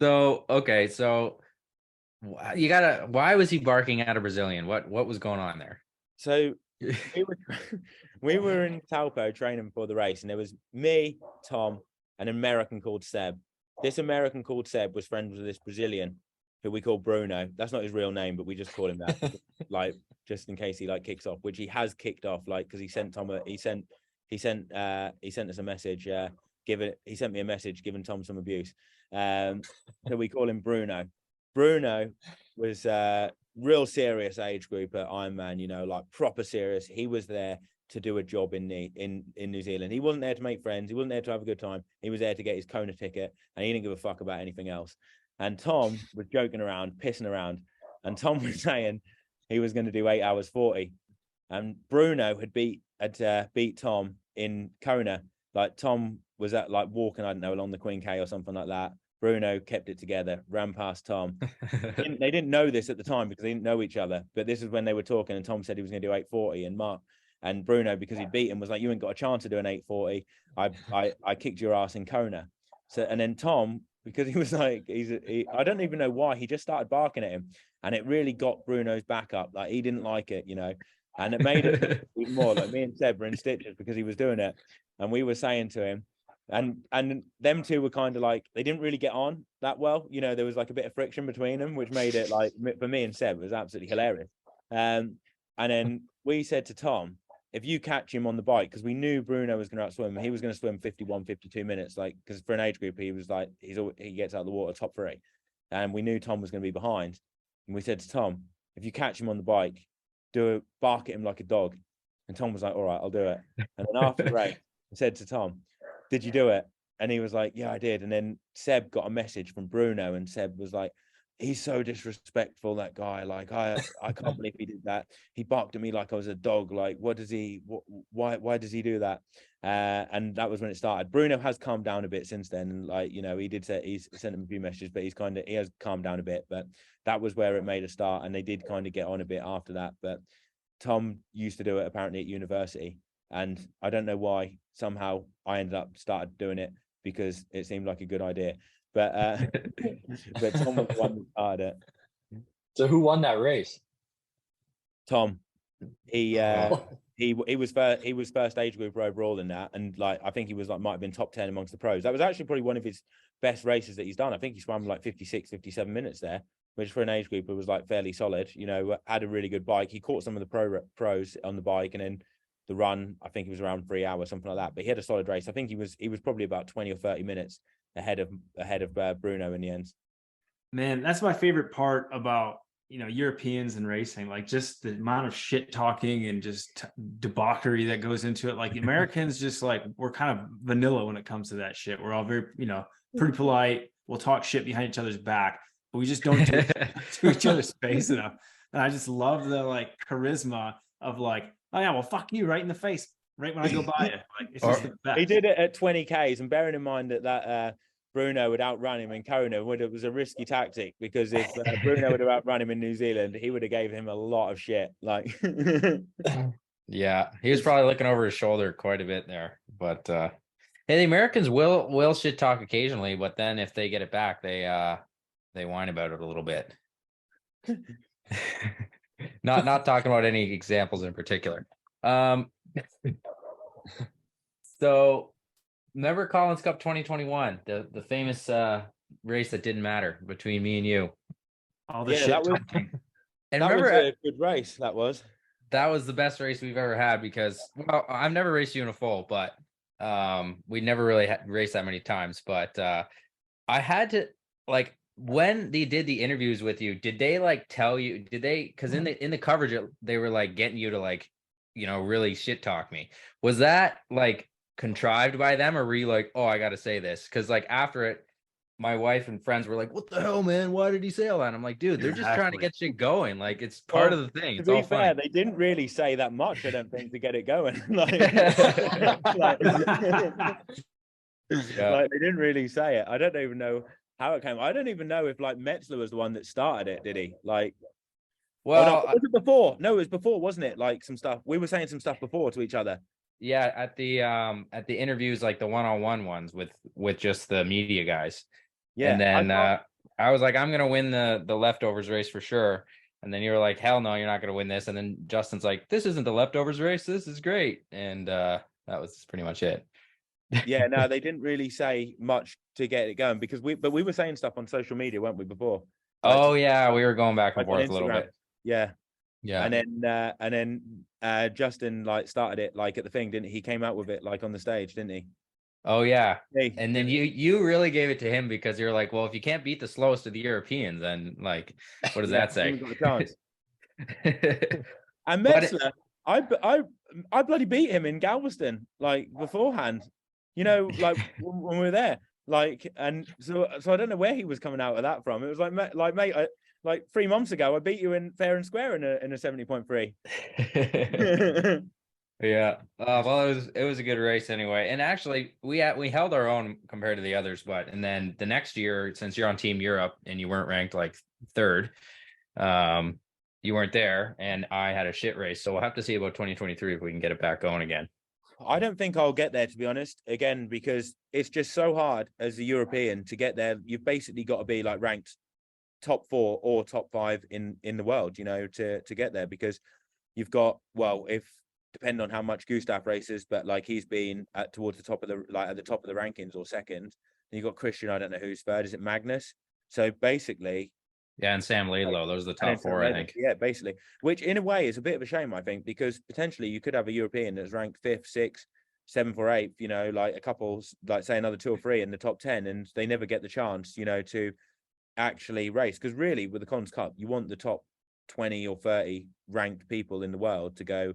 So, okay. So why was he barking at a Brazilian? What was going on there? So we were in Taupo training before the race, and there was me, Tom, an American called Seb. This American called Seb was friends with this Brazilian who we call Bruno. That's not his real name, but we just call him that, like just in case he like kicks off, which he has kicked off, like because he sent us a message. He sent me a message giving Tom some abuse. So we call him Bruno. Bruno was real serious age group at Ironman, you know, like proper serious. He was there to do a job in New Zealand. He wasn't there to make friends. He wasn't there to have a good time. He was there to get his Kona ticket, and he didn't give a fuck about anything else. And Tom was joking around, pissing around, and Tom was saying he was going to do 8 hours 40. And Bruno had beat Tom in Kona. Like Tom was at like walking, I don't know, along the Queen K or something like that. Bruno kept it together, ran past Tom. They didn't know this at the time because they didn't know each other. But this is when they were talking, and Tom said he was going to do 8:40, and Bruno, because he'd beat him, was like, "You ain't got a chance to do an 8:40. I kicked your ass in Kona." So, and then Tom, because he was like, I don't even know why, he just started barking at him, and it really got Bruno's back up. Like he didn't like it, you know, and it made it even more. Like me and Seb were in stitches because he was doing it, and we were saying to him. And them two were kind of like, they didn't really get on that well. You know, there was like a bit of friction between them, which made it like, for me and Seb, it was absolutely hilarious. And then we said to Tom, if you catch him on the bike, because we knew Bruno was going to outswim, he was going to swim 51, 52 minutes, like, because for an age group, he was like, he gets out of the water top 3. And we knew Tom was going to be behind. And we said to Tom, if you catch him on the bike, bark at him like a dog. And Tom was like, all right, I'll do it. And then after the race, I said to Tom, did you do it? And he was like, yeah, I did. And then Seb got a message from Bruno, and Seb was like, he's so disrespectful, that guy. Like, I can't believe he did that. He barked at me like I was a dog. Like, why does he do that? And that was when it started. Bruno has calmed down a bit since then. And like, you know, he's sent him a few messages, but he has calmed down a bit. But that was where it made a start. And they did kind of get on a bit after that. But Tom used to do it apparently at university. And I don't know why. Somehow I started doing it because it seemed like a good idea. But Tom was the one who started it. So who won that race? Tom. He he was first age group overall in that, and like I think he was like might have been top 10 amongst the pros. That was actually probably one of his best races that he's done. I think he swam like 56, 57 minutes there, which for an age group it was like fairly solid. You know, had a really good bike. He caught some of the pros on the bike, and then the run I think it was around 3 hours, something like that. But he had a solid race. I think he was probably about 20 or 30 minutes ahead of Bruno in the end. Man, that's my favorite part about, you know, Europeans and racing, like just the amount of shit talking and just debauchery that goes into it. Like the Americans, just like, we're kind of vanilla when it comes to that shit. We're all very, you know, pretty polite. We'll talk shit behind each other's back, but we just don't do it to each other's face enough. And I just love the like charisma of like, oh yeah, well, fuck you right in the face, right when I go by it. Like, it's just the best. He did it at 20 Ks, and bearing in mind that Bruno would outrun him in Kona, it was a risky tactic, because if Bruno would have outrun him in New Zealand, he would have gave him a lot of shit. Like, Yeah, he was probably looking over his shoulder quite a bit there. But hey, the Americans will shit talk occasionally, but then if they get it back, they whine about it a little bit. Not talking about any examples in particular. So remember Collins Cup 2021, the famous race that didn't matter between me and you. All the shit talking. And that remember, was a good race. That was the best race we've ever had, because, well, I've never raced you in a full, but we never really raced that many times. But I had to, like, when they did the interviews with you, did they like tell you, because in the coverage they were like getting you to like, you know, really shit talk me? Was that like contrived by them, or were you like, oh, I gotta say this? Because like after it, my wife and friends were like, what the hell, man, why did he say all that? I'm like, dude, they're just trying to get shit going. Like, it's part of the thing. It's to all be fair, fun. they didn't really say that much, I don't think, to get it going. like, like they didn't really say it. I don't even know how it came. I don't even know if like Metzler was the one that started it, did he? Like, Well, was it before? No, it was before, wasn't it? Like some stuff. We were saying some stuff before to each other. yeah, at the interviews, like the one-on-one ones with just the media guys. Yeah. And then I was like, I'm gonna win the leftovers race for sure. And then you were like, hell no, you're not gonna win this. And then Justin's like, this isn't the leftovers race, this is great. And that was pretty much it. Yeah, no, they didn't really say much to get it going, because we were saying stuff on social media, weren't we, before? Like, oh yeah, we were going back and like on forth a little bit. Yeah. Yeah. And then Justin like started it like at the thing, didn't he? He came out with it like on the stage, didn't he? Oh yeah. Hey. And then you really gave it to him, because you're like, well, if you can't beat the slowest of the Europeans, then like, what does that say? Got a chance. And Metzler, I bloody beat him in Galveston like beforehand. You know, like when we were there, like, and so I don't know where he was coming out of that from. It was like mate, like 3 months ago, I beat you in fair and square in a 70.3. Yeah. Well, it was a good race anyway. And actually, we held our own compared to the others. But and then the next year, since you're on Team Europe and you weren't ranked like third, you weren't there, and I had a shit race. So we'll have to see about 2023 if we can get it back going again. I don't think I'll get there, to be honest, again, because it's just so hard as a European to get there. You've basically got to be like ranked top 4 or top 5 in the world, you know, to get there, because you've got, well, if depend on how much Gustav races, but like he's been towards the top of at the top of the rankings or second. And you've got Christian, I don't know who's third, is it Magnus? So basically, yeah, and Sam Laidlow, those are the top 4, I think. Yeah, basically, which in a way is a bit of a shame, I think, because potentially you could have a European that's ranked 5th, 6th, 7th or 8th, you know, like a couple, like say another 2 or 3 in the top 10, and they never get the chance, you know, to actually race. Because really, with the Cons Cup, you want the top 20 or 30 ranked people in the world to go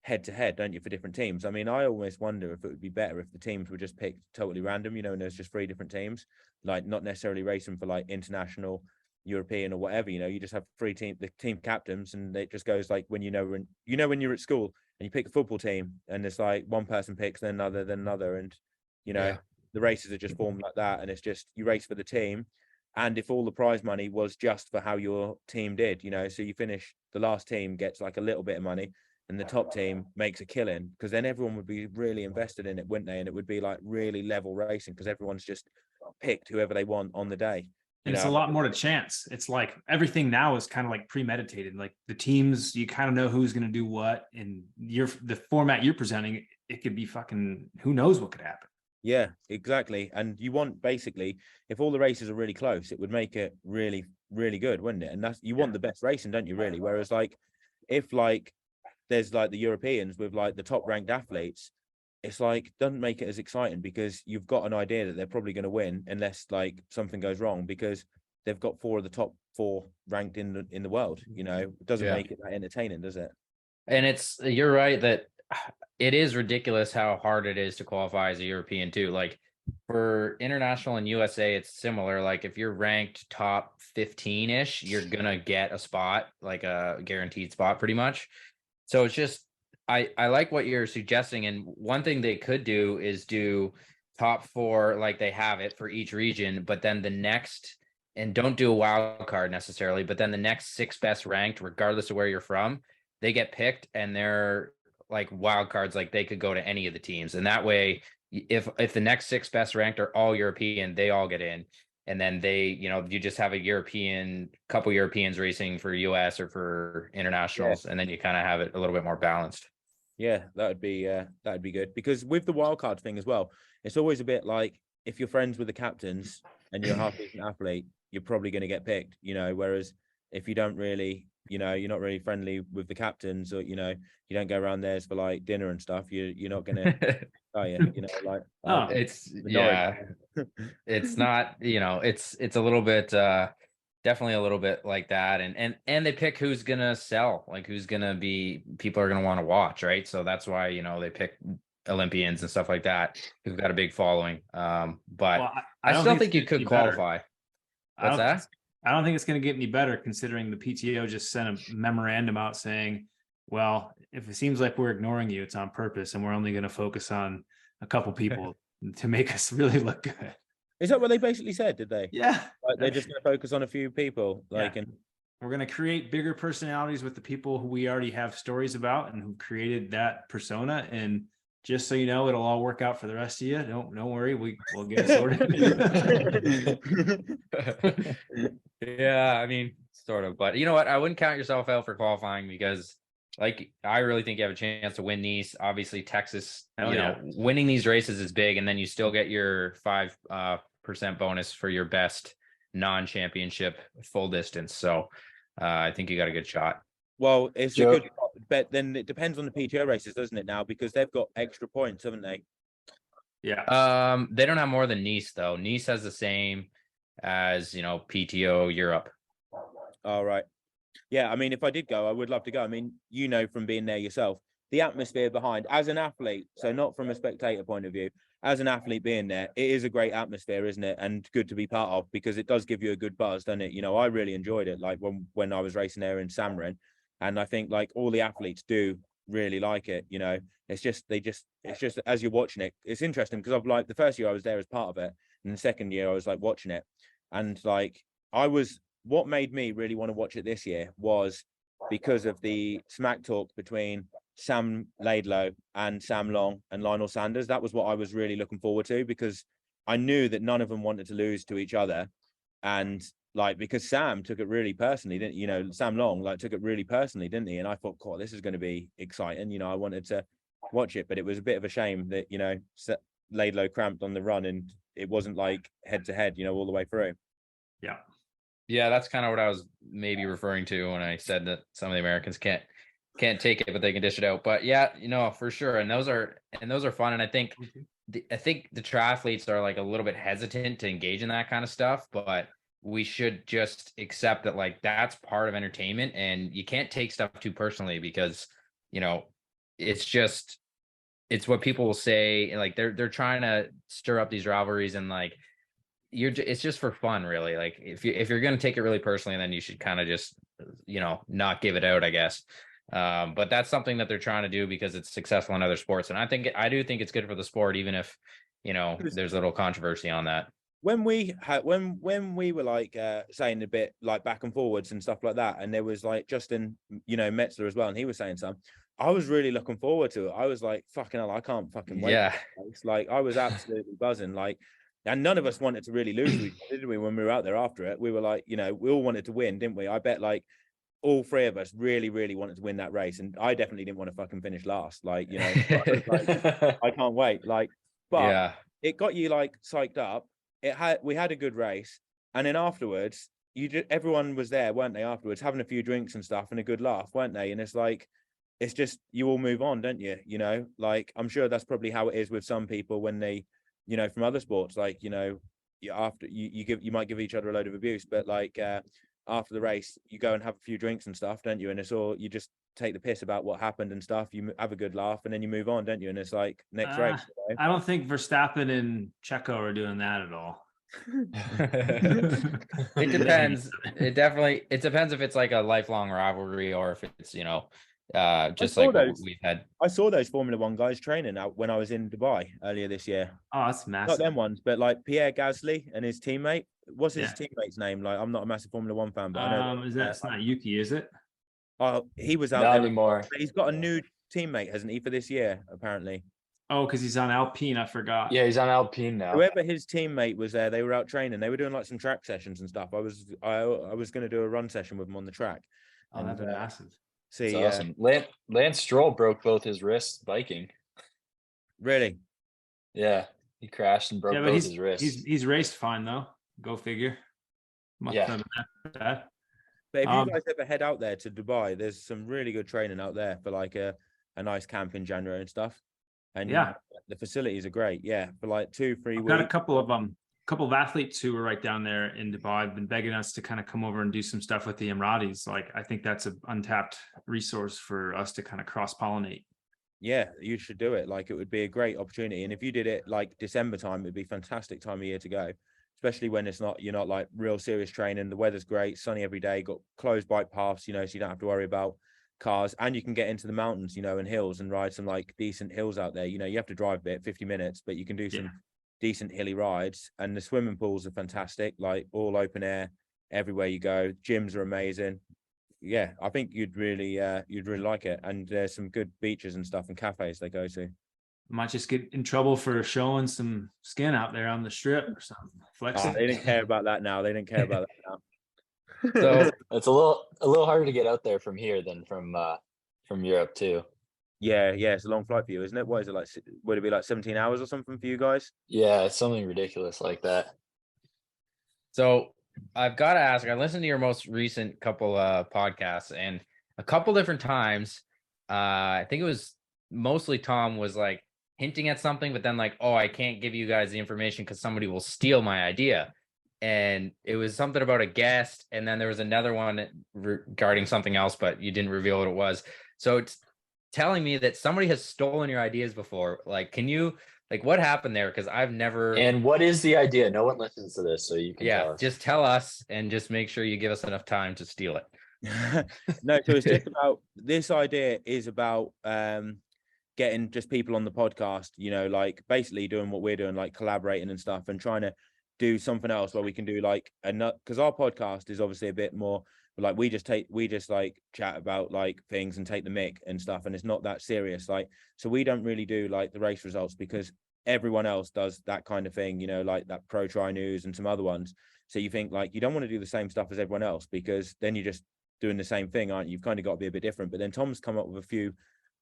head to head, don't you, for different teams? I mean, I almost wonder if it would be better if the teams were just picked totally random, you know, and there's just 3 different teams, like not necessarily racing for like international, European or whatever, you know, you just have 3 the team captains, and it just goes like when when you're at school and you pick a football team, and it's like one person picks then another, and you know, the races are just formed like that, and it's just you race for the team. And if all the prize money was just for how your team did, you know, so you finish, the last team gets like a little bit of money and the top team makes a killing, because then everyone would be really invested in it, wouldn't they? And it would be like really level racing, because everyone's just picked whoever they want on the day. And it's a lot more to chance. It's like everything now is kind of like premeditated. Like the teams, you kind of know who's going to do what, and the format you're presenting, it could be fucking who knows what could happen. Yeah, exactly. And you want, basically, if all the races are really close, it would make it really, really good, wouldn't it? And that's, you want the best racing, don't you, really? Whereas like if like there's like the Europeans with like the top ranked athletes, it's like doesn't make it as exciting, because you've got an idea that they're probably going to win unless like something goes wrong, because they've got 4 of the top 4 ranked in the world. You know, it doesn't make it that entertaining, does it? And you're right that it is ridiculous how hard it is to qualify as a European too. Like for international and USA, it's similar. Like if you're ranked top 15-ish, you're gonna get a spot, like a guaranteed spot pretty much. So it's just, I like what you're suggesting. And one thing they could do is do top 4, like they have it for each region, but then the next, and don't do a wild card necessarily, but then the next 6 best ranked, regardless of where you're from, they get picked, and they're like wild cards, like they could go to any of the teams. And that way, if the next 6 best ranked are all European, they all get in. And then they, you just have a couple Europeans racing for US or for internationals, and then you kind of have it a little bit more balanced. Yeah, that'd be good, because with the wildcard thing as well, it's always a bit like if you're friends with the captains and you're a half decent athlete, you're probably going to get picked, whereas if you don't really, you're not really friendly with the captains, or you don't go around theirs for like dinner and stuff, you're not gonna are you? Like it's it's not, it's a little bit definitely a little bit like that. And they pick who's gonna sell, like who's gonna be, people are gonna want to watch, right? So that's why they pick Olympians and stuff like that who've got a big following. But well, I still think you could qualify. What's that? I don't think it's going to get any better, considering the PTO just sent a memorandum out saying, well, if it seems like we're ignoring you, it's on purpose, and we're only going to focus on a couple people to make us really look good. Is that what they basically said? Did they? Yeah. Like they're just going to focus on a few people, and we're going to create bigger personalities with the people who we already have stories about and who created that persona. And just so you know, it'll all work out for the rest of you. Don't worry, we'll get it sorted. Yeah, I mean, sort of, but you know what? I wouldn't count yourself out for qualifying, because like I really think you have a chance to win Nice. Obviously, Texas, winning these races is big, and then you still get your 5% bonus for your best non-championship full distance. So I think you got a good shot. Well, it's a good bet. Then it depends on the PTO races, doesn't it, now? Because they've got extra points, haven't they? Yeah. They don't have more than Nice, though. Nice has the same as, PTO Europe. All right. Yeah, I mean, if I did go, I would love to go. I mean, from being there yourself, the atmosphere behind, as an athlete, so not from a spectator point of view, as an athlete being there, it is a great atmosphere, isn't it? And good to be part of, because it does give you a good buzz, doesn't it? I really enjoyed it, like when I was racing there in Samarin. And I think like all the athletes do really like it. It's just as you're watching it, it's interesting, because I've like the first year I was there as part of it, and the second year I was like watching it, and like what made me really want to watch it this year was because of the smack talk between Sam Laidlow and Sam Long and Lionel Sanders. That was what I was really looking forward to, because I knew that none of them wanted to lose to each other, and like because Sam took it really personally, didn't Sam Long like took it really personally, didn't he? And I thought, God, this is going to be exciting. I wanted to watch it, but it was a bit of a shame that Laidlow cramped on the run, and it wasn't like head to head, all the way through. Yeah, that's kind of what I was maybe referring to when I said that some of the Americans can't take it, but they can dish it out. But yeah, for sure, and those are fun. And I think the triathletes are like a little bit hesitant to engage in that kind of stuff, but we should just accept that like that's part of entertainment, and you can't take stuff too personally, because it's what people will say, and like they're trying to stir up these rivalries, and like it's just for fun, really. Like if you're going to take it really personally, then you should kind of just not give it out, I guess. But that's something that they're trying to do because it's successful in other sports, and I do think it's good for the sport, even if there's a little controversy on that. When we were like saying a bit like back and forwards and stuff like that, and there was like Justin Metzler as well, and he was saying something, I was really looking forward to it. I was like, fucking hell, I can't fucking wait. Yeah, it's like I was absolutely buzzing. Like And none of us wanted to really lose, did we? When we were out there after it, we were like, we all wanted to win, didn't we? I bet like all three of us really, really wanted to win that race, and I definitely didn't want to fucking finish last. Like, I can't wait. Like, but Yeah. it got you like psyched up. We had a good race, and then afterwards, everyone was there, weren't they? Afterwards, having a few drinks and stuff and a good laugh, weren't they? And it's like, it's just you all move on, don't you? Like I'm sure that's probably how it is with some people when they, from other sports, like after you might give each other a load of abuse, but like after the race, you go and have a few drinks and stuff, don't you? And it's all you just take the piss about what happened and stuff. You have a good laugh, and then you move on, don't you? And it's like next race. I don't think Verstappen and Checo are doing that at all. It depends. It depends if it's like a lifelong rivalry or if it's just like what we've had. I saw those Formula One guys training out when I was in Dubai earlier this year. Oh, that's massive. Not them ones, but like Pierre Gasly and his teammate. What's his teammate's name? Like, I'm not a massive Formula One fan, but I know. It's not Yuki, is it? Oh, he was out Not there anymore. He's got a new teammate, hasn't he, for this year? Apparently. Oh, because he's on Alpine. I forgot. Yeah, he's on Alpine now. Whoever his teammate was there, they were out training. They were doing like some track sessions and stuff. I was going to do a run session with him on the track. Oh, that'd be massive. See, awesome. Lance Stroll broke both his wrists biking. Really? Yeah, he crashed and broke both his wrists. He's raced fine though. Go figure. Yeah. But if you guys ever head out there to Dubai, there's some really good training out there for like a nice camp in January and stuff. And the facilities are great. Yeah, for like 2-3 weeks. Got a couple of athletes who were right down there in Dubai have been begging us to kind of come over and do some stuff with the Emiratis. Like, I think that's an untapped resource for us to kind of cross-pollinate. Yeah, you should do it. Like, it would be a great opportunity. And if you did it like December time, it'd be a fantastic time of year to go, especially when you're not like real serious training. The weather's great, sunny every day, got closed bike paths, so you don't have to worry about cars, and you can get into the mountains, and hills and ride some like decent hills out there. You have to drive a bit, 50 minutes, but you can do some decent hilly rides. And the swimming pools are fantastic, like all open air everywhere you go. Gyms are amazing. Yeah, I think you'd really like it. And there's some good beaches and stuff and cafes they go to. Might just get in trouble for showing some skin out there on the strip or something. Flexing. They didn't care about that now. So it's a little harder to get out there from here than from Europe too. Yeah, it's a long flight for you, isn't it? What is it like? Would it be like 17 hours or something for you guys? Yeah, it's something ridiculous like that. So I've got to ask, I listened to your most recent couple podcasts, and a couple different times, I think it was mostly Tom was like hinting at something, but then like, oh, I can't give you guys the information because somebody will steal my idea. And it was something about a guest, and then there was another one regarding something else, but you didn't reveal what it was. So it's telling me that somebody has stolen your ideas before. Like, can you, like, what happened there? Because I've never. And what is the idea? No one listens to this, so you can tell us. Just tell us, and just make sure you give us enough time to steal it. No, so it's just about, this idea is about getting just people on the podcast, like basically doing what we're doing, like collaborating and stuff, and trying to do something else where we can do like because our podcast is obviously a bit more like we just like chat about like things and take the mic and stuff, and it's not that serious. Like, so we don't really do like the race results because everyone else does that kind of thing, like that Pro Tri News and some other ones. So you think like you don't want to do the same stuff as everyone else, because then you're just doing the same thing, aren't you? You've kind of got to be a bit different. But then Tom's come up with a few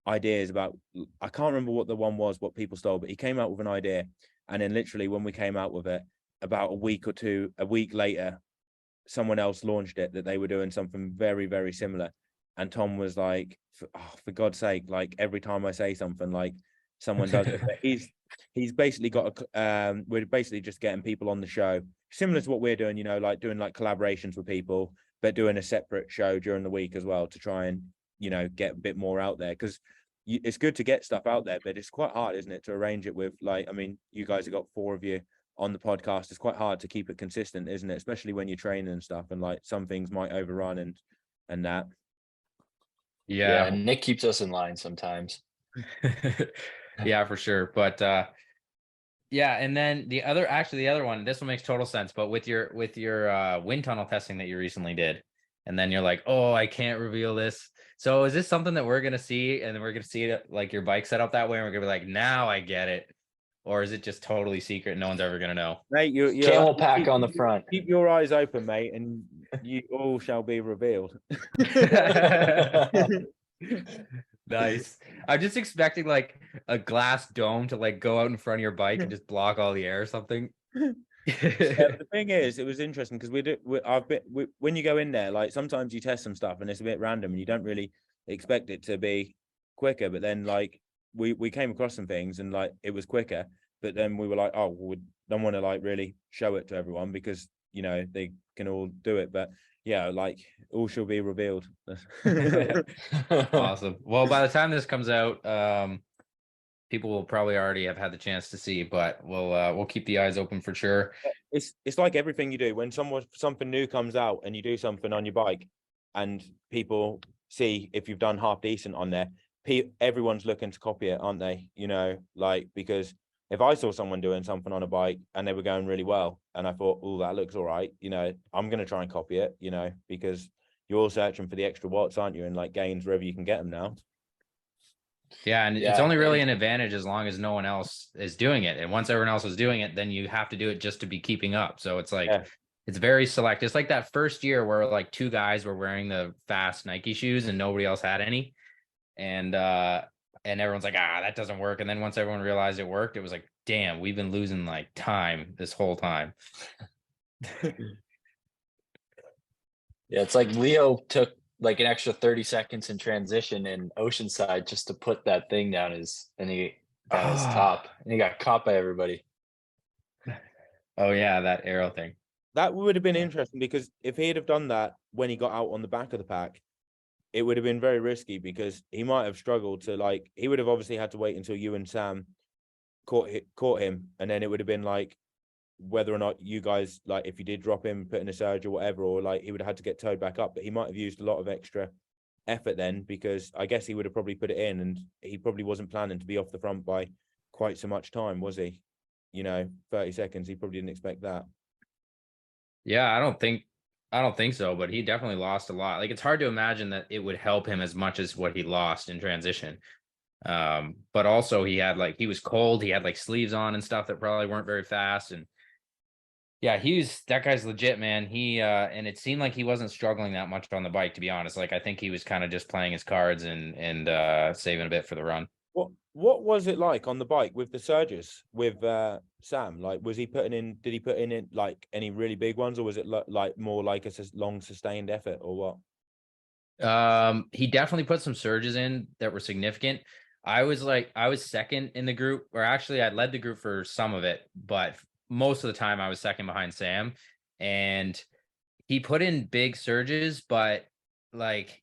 ideas about, I can't remember what the one was, what people stole, but he came out with an idea, and then literally when we came out with it, about a week later, someone else launched it that they were doing something very, very similar. And Tom was like, for God's sake, like every time I say something, like someone does it. But he's basically got we're basically just getting people on the show, similar to what we're doing, like doing like collaborations with people, but doing a separate show during the week as well to try and, get a bit more out there. Because it's good to get stuff out there, but it's quite hard, isn't it, to arrange it with, like, I mean, you guys have got 4 of you on the podcast. It's quite hard to keep it consistent, isn't it? Especially when you're training and stuff, and like some things might overrun and that. Yeah, and Nick keeps us in line sometimes. Yeah, for sure. But and then the other one, this one makes total sense, but with your wind tunnel testing that you recently did, and then you're like, oh, I can't reveal this. So is this something that we're gonna see, and then we're gonna see it like your bike set up that way, and we're gonna be like, now I get it? or is it just totally secret and no one's ever gonna know? Mate, Camel pack on the front. Keep your eyes open, mate, and you all shall be revealed. Nice. I'm just expecting like a glass dome to like go out in front of your bike and just block all the air or something. The thing is, it was interesting because when you go in there, like sometimes you test some stuff and it's a bit random and you don't really expect it to be quicker, but then like we came across some things and like it was quicker, but then we were like, oh, we don't want to like really show it to everyone because you know they can all do it, but yeah, like all shall be revealed. Awesome. Well, by the time this comes out, people will probably already have had the chance to see, but we'll keep the eyes open for sure. It's like everything you do when something new comes out and you do something on your bike and people see if you've done half decent on there, everyone's looking to copy it, aren't they? You know, like because if I saw someone doing something on a bike and they were going really well and I thought, oh, that looks all right, you know, I'm going to try and copy it, you know, because you're all searching for the extra watts, aren't you? And like gains wherever you can get them now. Yeah, and it's only really an advantage as long as no one else is doing it. And once everyone else is doing it, then you have to do it just to be keeping up. So it's like it's very select. It's like that first year where like 2 guys were wearing the fast Nike shoes and nobody else had any. And everyone's like, that doesn't work. And then once everyone realized it worked, it was like, damn, we've been losing like time this whole time. Yeah, it's like Leo took like an extra 30 seconds in transition in Oceanside just to put that thing down his top, and he got caught by everybody. Oh yeah, that arrow thing. That would have been interesting because if he'd have done that when he got out on the back of the pack, it would have been very risky because he might have struggled to like, he would have obviously had to wait until you and Sam caught him. And then it would have been like, whether or not you guys, like if you did drop him, put in a surge or whatever, or like he would have had to get towed back up, but he might have used a lot of extra effort then because I guess he would have probably put it in and he probably wasn't planning to be off the front by quite so much time, was he? You know, 30 seconds, he probably didn't expect that. Yeah, I don't think so, but he definitely lost a lot. Like it's hard to imagine that it would help him as much as what he lost in transition. But also he was cold, he had like sleeves on and stuff that probably weren't very fast. And yeah, that guy's legit, man. He and it seemed like he wasn't struggling that much on the bike, to be honest. Like I think he was kind of just playing his cards and saving a bit for the run. What was it like on the bike with the surges with Sam? Like, did he put in like any really big ones, or was it like more like a long sustained effort, or what? He definitely put some surges in that were significant. I was second in the group, or actually I led the group for some of it, but most of the time I was second behind Sam, and he put in big surges, but like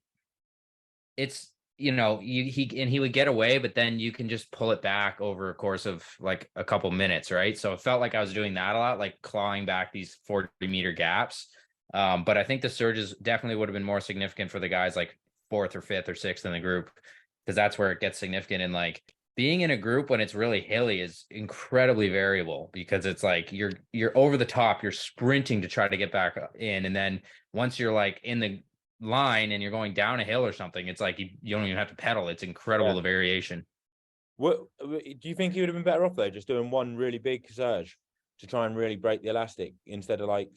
it's, you know, he would get away, but then you can just pull it back over a course of like a couple minutes, right? So it felt like I was doing that a lot, like clawing back these 40-meter gaps. But I think the surges definitely would have been more significant for the guys like 4th or 5th or 6th in the group, because that's where it gets significant. And like being in a group when it's really hilly is incredibly variable, because it's like you're over the top, you're sprinting to try to get back in, and then once you're like in the line and you're going down a hill or something, it's like you don't even have to pedal. It's incredible, the variation. What do you think he would have been better off though, just doing one really big surge to try and really break the elastic instead of like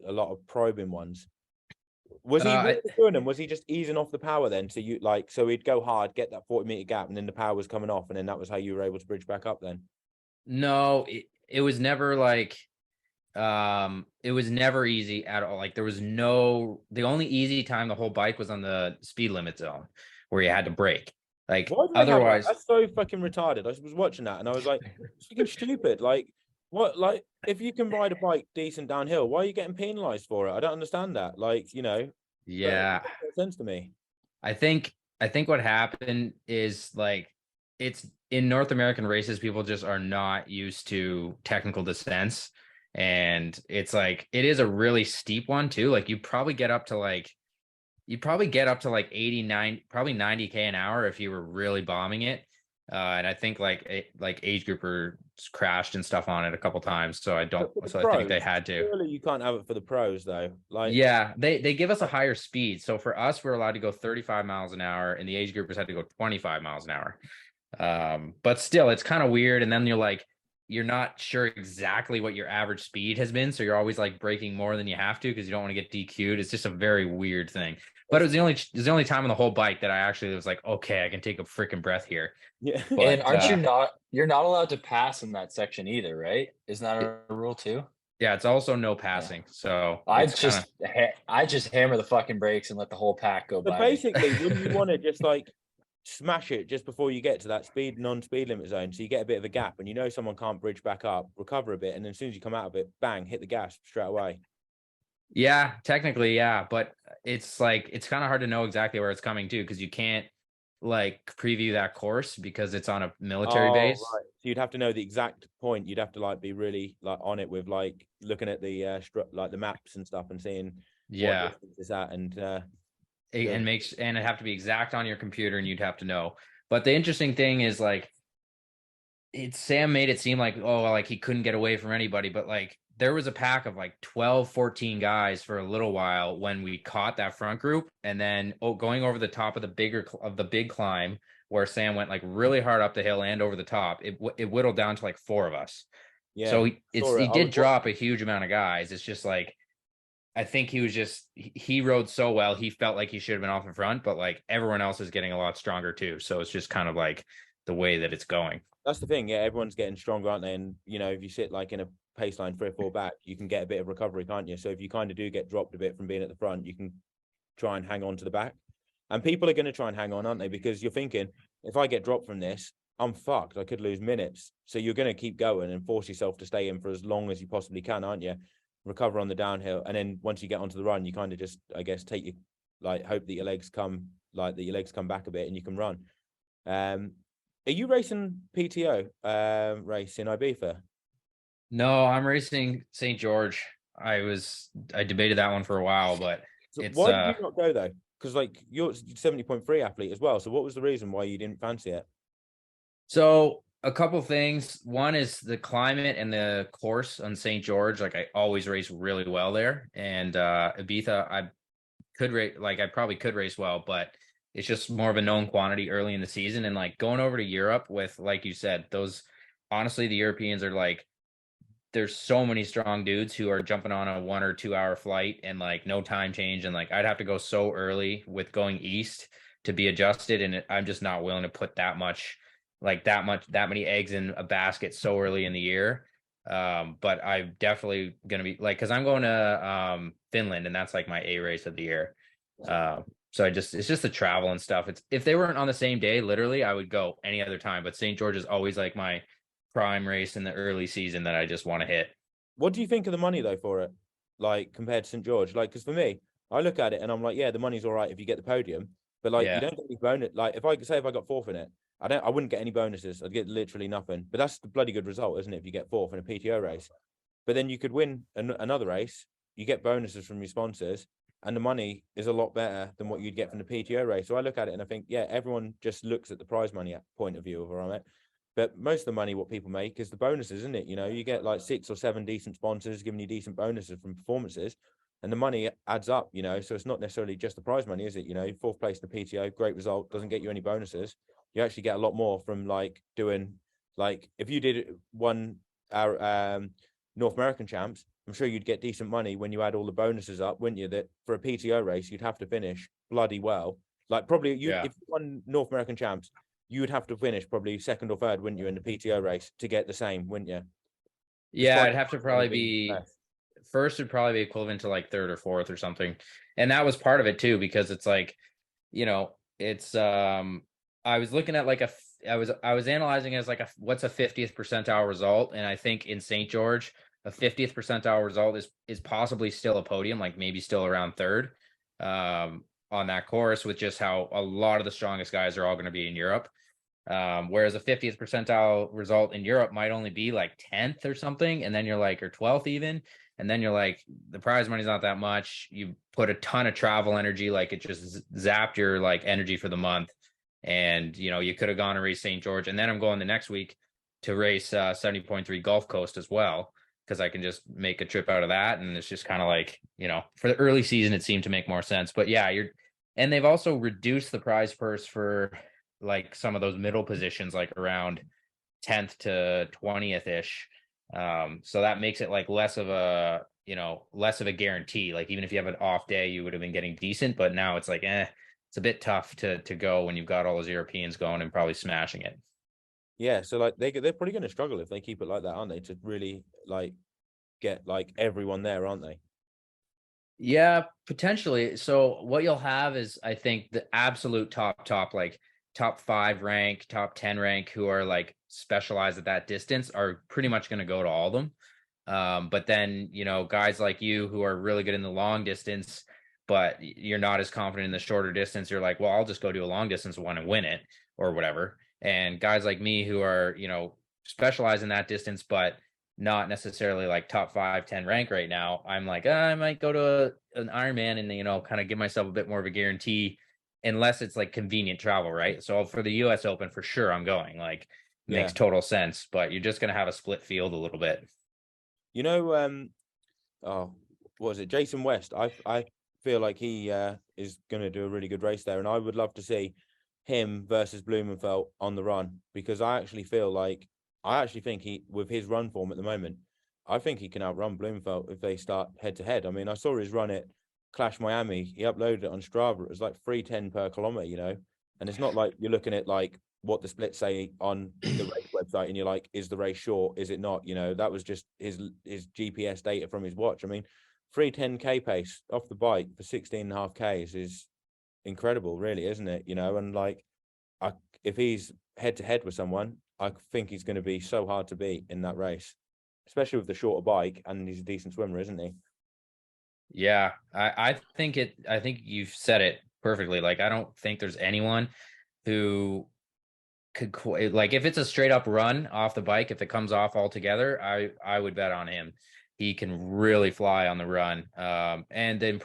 a lot of probing ones? Was he really doing them? Was he just easing off the power then? So he'd go hard, get that 40-meter gap, and then the power was coming off, and then that was how you were able to bridge back up then? No, it was never like it was never easy at all. Like the only easy time the whole bike was on the speed limit zone where you had to brake. Like otherwise, that's so fucking retarded. I was watching that and I was like, it's fucking stupid. Like, what? Like, if you can ride a bike decent downhill, why are you getting penalized for it? I don't understand that. Like, you know, yeah, that makes sense to me. I think what happened is like it's in North American races, people just are not used to technical descents. And it's like, it is a really steep one too. Like you probably get up to like 89, probably 90K an hour if you were really bombing it. And I think like age groupers crashed and stuff on it a couple times. So I think they had to. Surely you can't have it for the pros though. Like, yeah, they give us a higher speed. So for us, we're allowed to go 35 miles an hour, and the age groupers had to go 25 miles an hour. But still, it's kind of weird. And then you're like, you're not sure exactly what your average speed has been, so you're always like braking more than you have to because you don't want to get DQ'd. It's just a very weird thing. But it was the only time on the whole bike that I actually was like, okay, I can take a freaking breath here. Yeah. And But aren't you're not allowed to pass in that section either, right? Isn't that a rule too? yeah, it's also no passing. So I it's kind of I just hammer the fucking brakes and let the whole pack go So by. basically, wouldn't you want to just like smash it just before you get to that non-speed limit zone, so you get a bit of a gap, and you know someone can't bridge back up, recover a bit, and then as soon as you come out of it, bang, hit the gas straight away. yeah, technically, yeah, but it's like it's kind of hard to know exactly where it's coming to because you can't like preview that course because it's on a military base. Right. So you'd have to know the exact point. You'd have to like be really like on it with like looking at the like the maps and stuff and seeing Yeah. what distance it's at and And it'd have to be exact on your computer and you'd have to know. But the interesting thing is like Sam made it seem like, oh, like he couldn't get away from anybody, but like there was a pack of like 12, 14 guys for a little while when we caught that front group, and then going over the top of the big climb where Sam went like really hard up the hill and over the top, it whittled down to like 4 of us. yeah. So he did drop watching. a huge amount of guys. It's just like I think he rode so well. He felt like he should have been off in front, but like everyone else is getting a lot stronger too. So it's just kind of like the way that it's going. That's the thing. Yeah, everyone's getting stronger, aren't they? And you know, if you sit like in a pace line 3 or 4 back, you can get a bit of recovery, can't you? So if you kind of do get dropped a bit from being at the front, you can try and hang on to the back. And people are going to try and hang on, aren't they? Because you're thinking, if I get dropped from this, I'm fucked. I could lose minutes. So you're going to keep going and force yourself to stay in for as long as you possibly can, aren't you? Recover on the downhill, and then once you get onto the run, you kind of just, I guess, take your hope that your legs come back a bit and you can run. Are you racing PTO race in Ibiza? No, I'm racing St. George. I debated that one for a while, but So it's why did you not go though? Because like you're 70.3 athlete as well. So what was the reason why you didn't fancy it? so a couple things. One is the climate and the course on St. George. Like I always race really well there, and Ibiza, I probably could race well, but it's just more of a known quantity early in the season. And like going over to Europe with, like you said, honestly, the Europeans are like, there's so many strong dudes who are jumping on a 1 or 2 hour flight and like no time change. And like, I'd have to go so early with going east to be adjusted. And I'm just not willing to put that many eggs in a basket so early in the year. But I'm definitely going to be like, cause I'm going to Finland, and that's like my A race of the year. So it's just the travel and stuff. If they weren't on the same day, literally, I would go any other time. But St. George is always like my prime race in the early season that I just want to hit. What do you think of the money though for it? Like compared to St. George? Like, because for me, I look at it and I'm like, yeah, the money's all right if you get the podium, but like Yeah. you don't get any bonus. Like if I got 4th in it, I wouldn't get any bonuses. I'd get literally nothing. But that's the bloody good result, isn't it? If you get 4th in a PTO race, but then you could win another race, you get bonuses from your sponsors, and the money is a lot better than what you'd get from the PTO race. So I look at it and I think, yeah, everyone just looks at the prize money point of view of where I'm at. But most of the money, what people make is the bonuses, isn't it? You know, you get like 6 or 7 decent sponsors giving you decent bonuses from performances, and the money adds up, you know. So it's not necessarily just the prize money, is it? You know, 4th place in the PTO, great result, doesn't get you any bonuses. You actually get a lot more from like doing, like if you did our North American champs, I'm sure you'd get decent money when you add all the bonuses up, wouldn't you? That for a PTO race, you'd have to finish bloody well. Like probably if you won North American champs, you would have to finish probably 2nd or 3rd, wouldn't you, in the PTO race to get the same, wouldn't you? Yeah, it'd have to probably be first would probably be equivalent to like 3rd or 4th or something. And that was part of it too, because it's like, you know, it's I was looking at like I was analyzing it as like what's a 50th percentile result, and I think in St. George a 50th percentile result is possibly still a podium, like maybe still around 3rd on that course, with just how a lot of the strongest guys are all going to be in Europe. Whereas a 50th percentile result in Europe might only be like 10th or something, and then you're like, or 12th even, and then you're like, the prize money's not that much. You put a ton of travel energy, like it just zapped your like energy for the month, and you know you could have gone and race St. George, and then I'm going the next week to race 70.3 Gulf Coast as well, because I can just make a trip out of that, and it's just kind of like, you know, for the early season it seemed to make more sense. But yeah, and they've also reduced the prize purse for like some of those middle positions, like around 10th to 20th ish. So that makes it like less of a, less of a guarantee. Like even if you have an off day, you would have been getting decent, but now it's like, it's a bit tough to go when you've got all those Europeans going and probably smashing it. Yeah, so like they're probably going to struggle if they keep it like that, aren't they? To really like get like everyone there, aren't they? Yeah, potentially. So what you'll have is, I think, the absolute top, like top 5 rank, top 10 rank, who are like specialized at that distance are pretty much going to go to all of them. But then, guys like you who are really good in the long distance, but you're not as confident in the shorter distance, you're like, well, I'll just go do a long distance one and win it or whatever. And guys like me who are, specialized in that distance, but not necessarily like top 5, 10 rank right now, I'm like, I might go to an Ironman and, kind of give myself a bit more of a guarantee, unless it's like convenient travel, right? So for the US Open, for sure, I'm going. Like, Yeah. makes total sense, but you're just going to have a split field a little bit. Oh, what was it? Jason West. I feel like he is going to do a really good race there, and I would love to see him versus Blumenfeld on the run, because I actually think he, with his run form at the moment, I think he can outrun Blumenfeld if they start head to head. I mean, I saw his run at Clash Miami. He uploaded it on Strava. It was like 3:10 per kilometer, and it's not like you're looking at like what the splits say on the race website and you're like, is the race short? Is it not? That was just his GPS data from his watch. I mean, 3:10k pace off the bike for 16.5 Ks is incredible, really, isn't it? And like, if he's head to head with someone, I think he's going to be so hard to beat in that race, especially with the shorter bike, and he's a decent swimmer, isn't he? Yeah, I think you've said it perfectly. Like, I don't think there's anyone who could like, if it's a straight up run off the bike, if it comes off altogether, I would bet on him. He can really fly on the run. And the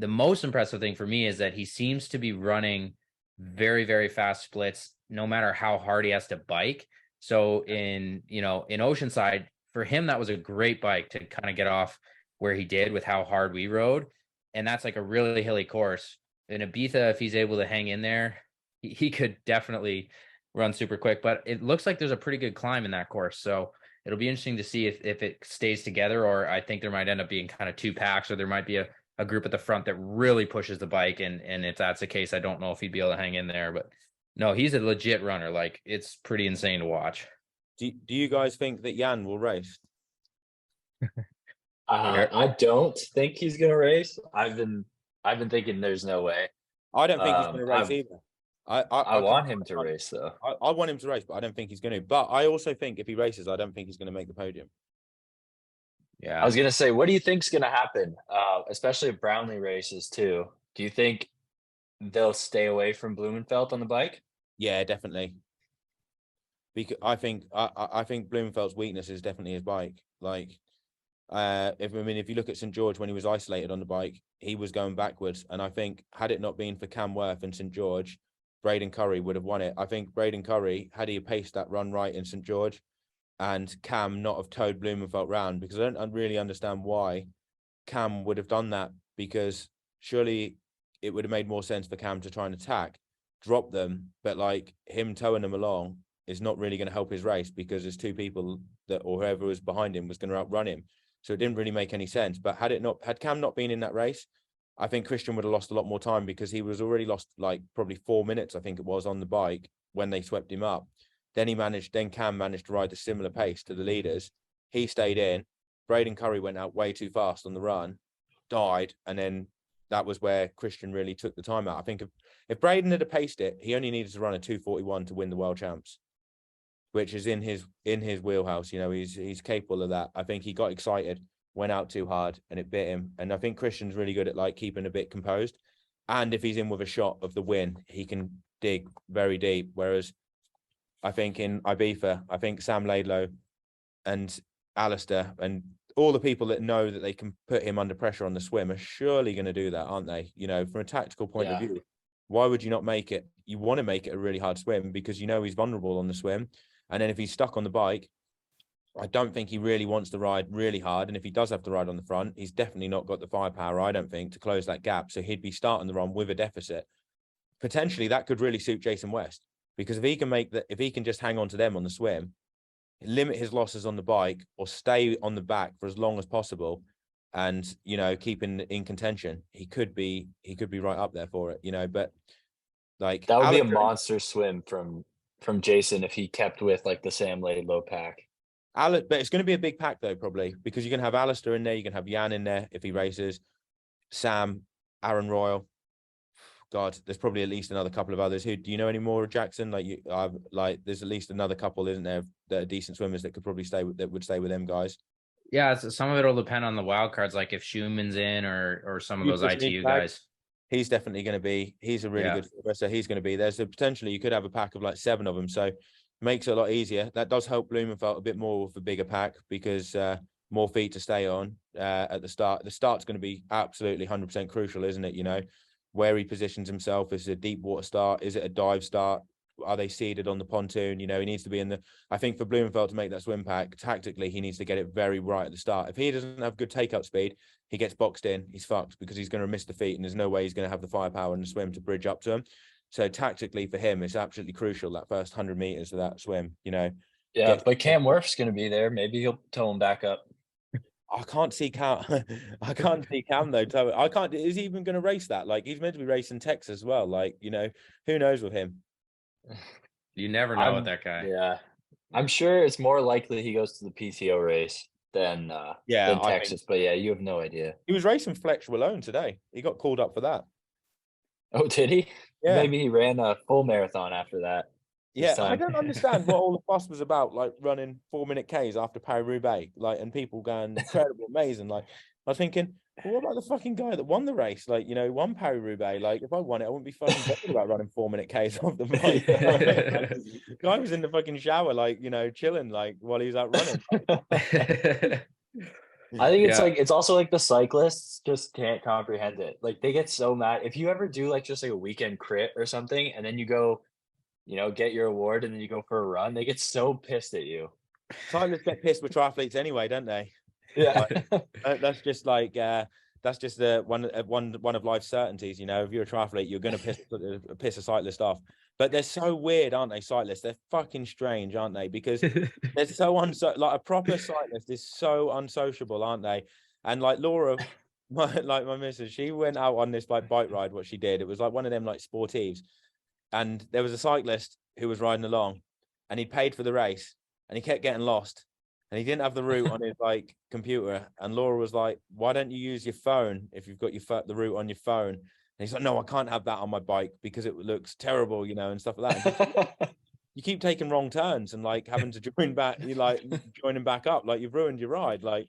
most impressive thing for me is that he seems to be running very, very fast splits, no matter how hard he has to bike. So in Oceanside, for him, that was a great bike to kind of get off where he did with how hard we rode. And that's like a really hilly course. In Ibiza, if he's able to hang in there, he could definitely run super quick. But it looks like there's a pretty good climb in that course. So it'll be interesting to see if it stays together, or I think there might end up being kind of 2 packs, or there might be a group at the front that really pushes the bike. And if that's the case, I don't know if he'd be able to hang in there. But no, he's a legit runner. Like, it's pretty insane to watch. Do you guys think that Jan will race? I don't think he's gonna race. I've been thinking there's no way. I don't think he's going to race either. I want him to race though. I want him to race, but I don't think he's going to. But I also think if he races, I don't think he's going to make the podium. Yeah, I was gonna say, what do you think's gonna happen? Especially if Brownlee races too. Do you think they'll stay away from Blumenfeld on the bike? Yeah, definitely. Because I think Blumenfeld's weakness is definitely his bike. Like, if you look at St. George when he was isolated on the bike, he was going backwards. And I think had it not been for Cam Worth and St. George, Braden Curry would have won it. I think Braden Curry, had he paced that run right in St. George, and Cam not have towed Blumenfeld round, because I don't really understand why Cam would have done that, because surely it would have made more sense for Cam to try and attack, drop them, but like him towing them along is not really going to help his race, because there's 2 people that, or whoever was behind him, was going to outrun him. So it didn't really make any sense. But had Cam not been in that race, I think Christian would have lost a lot more time, because he was already lost like probably 4 minutes, I think it was, on the bike when they swept him up. Then Cam managed to ride a similar pace to the leaders. He stayed in. Braden Curry went out way too fast on the run, died, and then that was where Christian really took the time out. I think if Braden had paced it, he only needed to run a 2:41 to win the world champs, which is in his wheelhouse. He's capable of that. I think he got excited, went out too hard, and it bit him. And I think Christian's really good at like keeping a bit composed. And if he's in with a shot of the win, he can dig very deep. Whereas I think in Ibiza, I think Sam Laidlow and Alistair and all the people that know that they can put him under pressure on the swim are surely going to do that, aren't they? From a tactical point of view, why would you not make it? You want to make it a really hard swim, because he's vulnerable on the swim. And then if he's stuck on the bike, I don't think he really wants to ride really hard. And if he does have to ride on the front, he's definitely not got the firepower, I don't think, to close that gap. So he'd be starting the run with a deficit. Potentially that could really suit Jason West. because if he can just hang on to them on the swim, limit his losses on the bike, or stay on the back for as long as possible, and keep in contention, he could be right up there for it. But like That would be a Alistair, monster swim from Jason if he kept with like the Sam Lade low pack. but it's going to be a big pack though, probably, because you're going to have Alistair in there, you can have Jan in there if he races, Sam, Aaron Royal. God, there's probably at least another couple of others. Who do you know any more, Jackson? There's at least another couple, isn't there, that are decent swimmers that could probably would stay with them guys. Yeah, so some of it will depend on the wild cards, like if Schumann's in or some of those ITU guys. He's definitely going to be. He's a really good swimmer, so he's going to be. There's a potentially you could have a pack of like 7 of them, so makes it a lot easier. That does help Blumenfeld a bit more with a bigger pack, because more feet to stay on at the start. The start's going to be absolutely 100% crucial, isn't it? Where he positions himself. Is it a deep water start? Is it a dive start? Are they seeded on the pontoon? He needs to be in the. I think for Blumenfeld to make that swim pack, tactically, he needs to get it very right at the start. If he doesn't have good take-up speed, he gets boxed in. He's fucked, because he's going to miss the feet, and there's no way he's going to have the firepower in the swim to bridge up to him. So tactically, for him, it's absolutely crucial, that first 100 meters of that swim. Yeah, but Cam Worth's going to be there. Maybe he'll tow him back up. I can't see Cam. I can't see Cam though. I can't. Is he even going to race that? Like, he's meant to be racing Texas as well. Like, who knows with him? You never know with that guy. Yeah, I'm sure it's more likely he goes to the PTO race than Texas. But yeah, you have no idea. He was racing Fletch Wallone today. He got called up for that. Oh, did he? Yeah. Maybe he ran a full marathon after that. Yeah, I don't understand what all the fuss was about, like running 4-minute Ks after Paris-Roubaix, like, and people going incredible, amazing. Like, I was thinking, well, what about the fucking guy that won the race? Like, won Paris-Roubaix. Like, if I won it, I wouldn't be fucking bothered about running 4-minute Ks off the bike. The guy was in the fucking shower, like, chilling, like, while he was out running. I think it's like, it's also like the cyclists just can't comprehend it. Like, they get so mad. If you ever do like just like a weekend crit or something, and then you go, get your award, and then you go for a run, they get so pissed at you. Cyclists get pissed with triathletes anyway, don't they? Yeah. That's just like that's just the one of life's certainties. If you're a triathlete, you're going to piss a cyclist off. But they're so weird, aren't they? Cyclists, they're fucking strange, aren't they? Because they're so like a proper cyclist is so unsociable, aren't they? And like Laura, my missus, she went out on this like bike ride. What she did, it was like one of them like sportives. And there was a cyclist who was riding along, and he paid for the race, and he kept getting lost, and he didn't have the route on his like computer. And Laura was like, "Why don't you use your phone if you've got the route on your phone?" And he's like, "No, I can't have that on my bike because it looks terrible, and stuff like that." You keep taking wrong turns and like having to join back. You like joining back up, like you've ruined your ride. Like,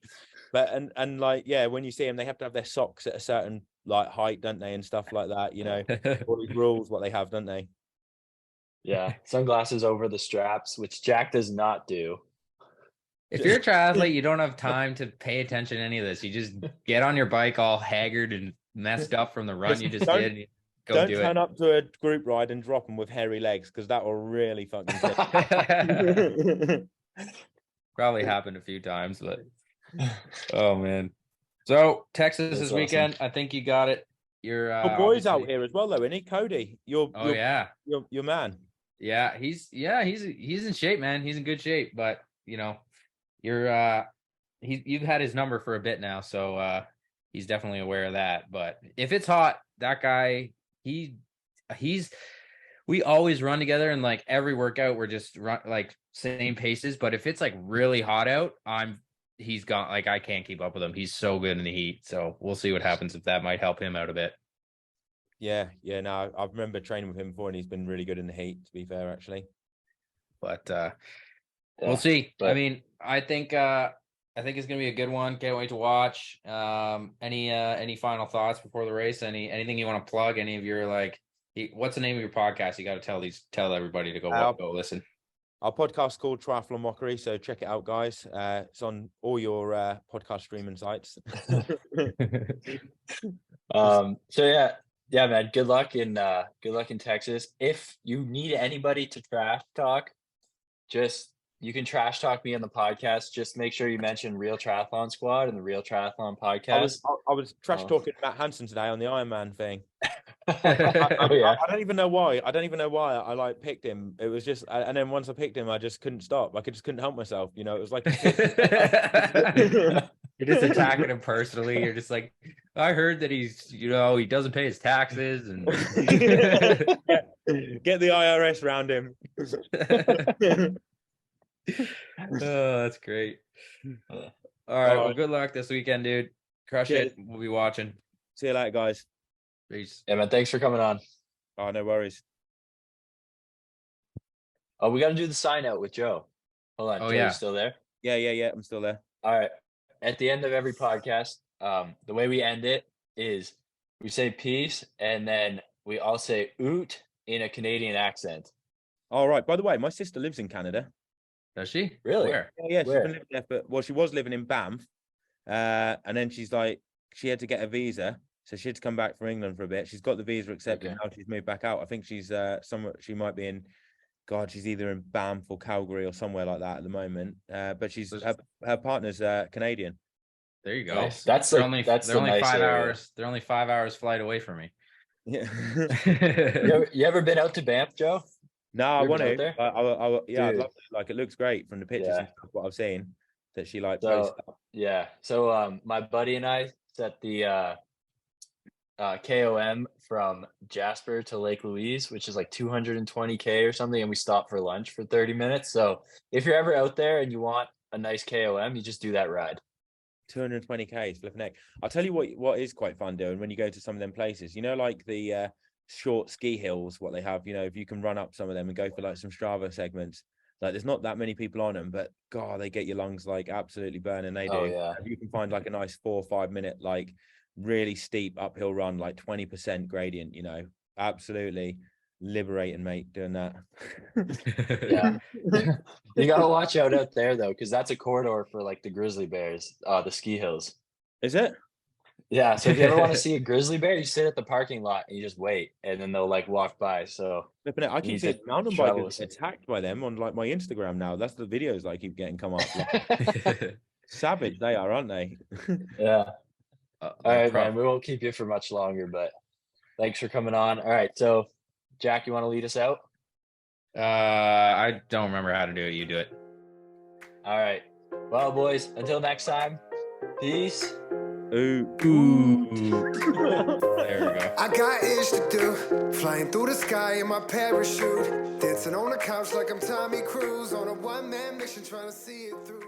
but and like when you see them, they have to have their socks at a certain like height, don't they, and stuff like that. All these rules, what they have, don't they? Yeah, sunglasses over the straps, which Jack does not do. If you're a triathlete, you don't have time to pay attention to any of this. You just get on your bike all haggard and messed up from the run you just did. And don't turn up to a group ride and drop them with hairy legs, because that will really fucking probably happened a few times, but oh man. So Texas this weekend, awesome. I think you got it. Your boy's out here as well, though, isn't he? Cody, your man. Yeah, he's in shape, man. He's in good shape, but you've had his number for a bit now, so he's definitely aware of that. But if it's hot, that guy, we always run together, and like every workout we're just run like same paces. But if it's like really hot out, he's gone. Like, I can't keep up with him. He's so good in the heat. So we'll see what happens, if that might help him out a bit. Yeah. No, I remember training with him before, and he's been really good in the heat, to be fair, actually. But we'll see. But I mean, I think it's gonna be a good one. Can't wait to watch. Any final thoughts before the race? Anything you want to plug? Any of your what's the name of your podcast? You got to tell everybody to go listen. Our podcast is called Triathlon Mockery, so check it out, guys. It's on all your podcast streaming sites. So yeah, man. Good luck in Texas. If you need anybody to trash talk, you can trash talk me on the podcast. Just make sure you mention Real Triathlon Squad and the Real Triathlon Podcast. I was trash talking Matt Hansen today on the Ironman thing. Oh yeah. I don't even know why. I don't even know why I like picked him. It was just, and then once I picked him, I just couldn't stop. I just couldn't help myself. You know, it was like, You're just attacking him personally. You're just like, I heard that he's, he doesn't pay his taxes and get the IRS round him. Oh, that's great. All right. Well, good luck this weekend, dude. Crush Cheers. it. We'll be watching. See you later, guys. Peace. Yeah, man. Thanks for coming on. Oh, no worries. Oh, we got to do the sign out with Joe. Hold on. Oh, Joe, yeah. you still there? Yeah. I'm still there. All right. At the end of every podcast, the way we end it is we say peace, and then we all say oot in a Canadian accent. All right. By the way, my sister lives in Canada. Does she? Really? Where? Yeah, she's Where? been living there she was living in Banff. And then she's like, she had to get a visa. So she had to come back from England for a bit. She's got the visa accepted. Okay. Now she's moved back out. I think she's somewhere, she might be in, God, she's either in Banff or Calgary or somewhere like that at the moment. But she's her partner's Canadian. There you go. Nice. That's they're like only that's they're the only nice 5 area. hours. They're only 5 hours flight away from me. Yeah. You ever been out to Banff, Joe? No, I You ever want been out to. there? Yeah, I'd Dude. love to. Like, it looks great from the pictures Yeah. and stuff, what I've seen that she like So posts. yeah. So my buddy and I set the KOM from Jasper to Lake Louise, which is like 220K or something, and we stopped for lunch for 30 minutes. So if you're ever out there and you want a nice KOM, you just do that ride. 220K is flipping heck. I'll tell you what is quite fun doing when you go to some of them places. You know, like the short ski hills, what they have. You know, if you can run up some of them and go for like some Strava segments, like there's not that many people on them, but God, they get your lungs like absolutely burning. They do. Oh yeah. If you can find like a nice 4 or 5 minute like really steep uphill run, like 20% gradient, you know, absolutely liberating, mate, doing that. Yeah. You gotta watch out there though, because that's a corridor for like the grizzly bears, the ski hills. Is it? Yeah. So if you ever want to see a grizzly bear, you sit at the parking lot and you just wait, and then they'll like walk by. So Flipping it. I You keep need seeing to mountain travel bikers with get some- attacked by them on like my Instagram now. That's the videos that I keep getting come up. Like, savage they are, aren't they? yeah. All right, Pro- man. We won't keep you for much longer, but thanks for coming on. All right. So Jack, you want to lead us out? I don't remember how to do it. You do it. All right. Well, boys, until next time, peace. Ooh. There we go. I got ish to do, flying through the sky in my parachute, dancing on the couch like I'm Tommy Cruise on a one-man mission trying to see it through.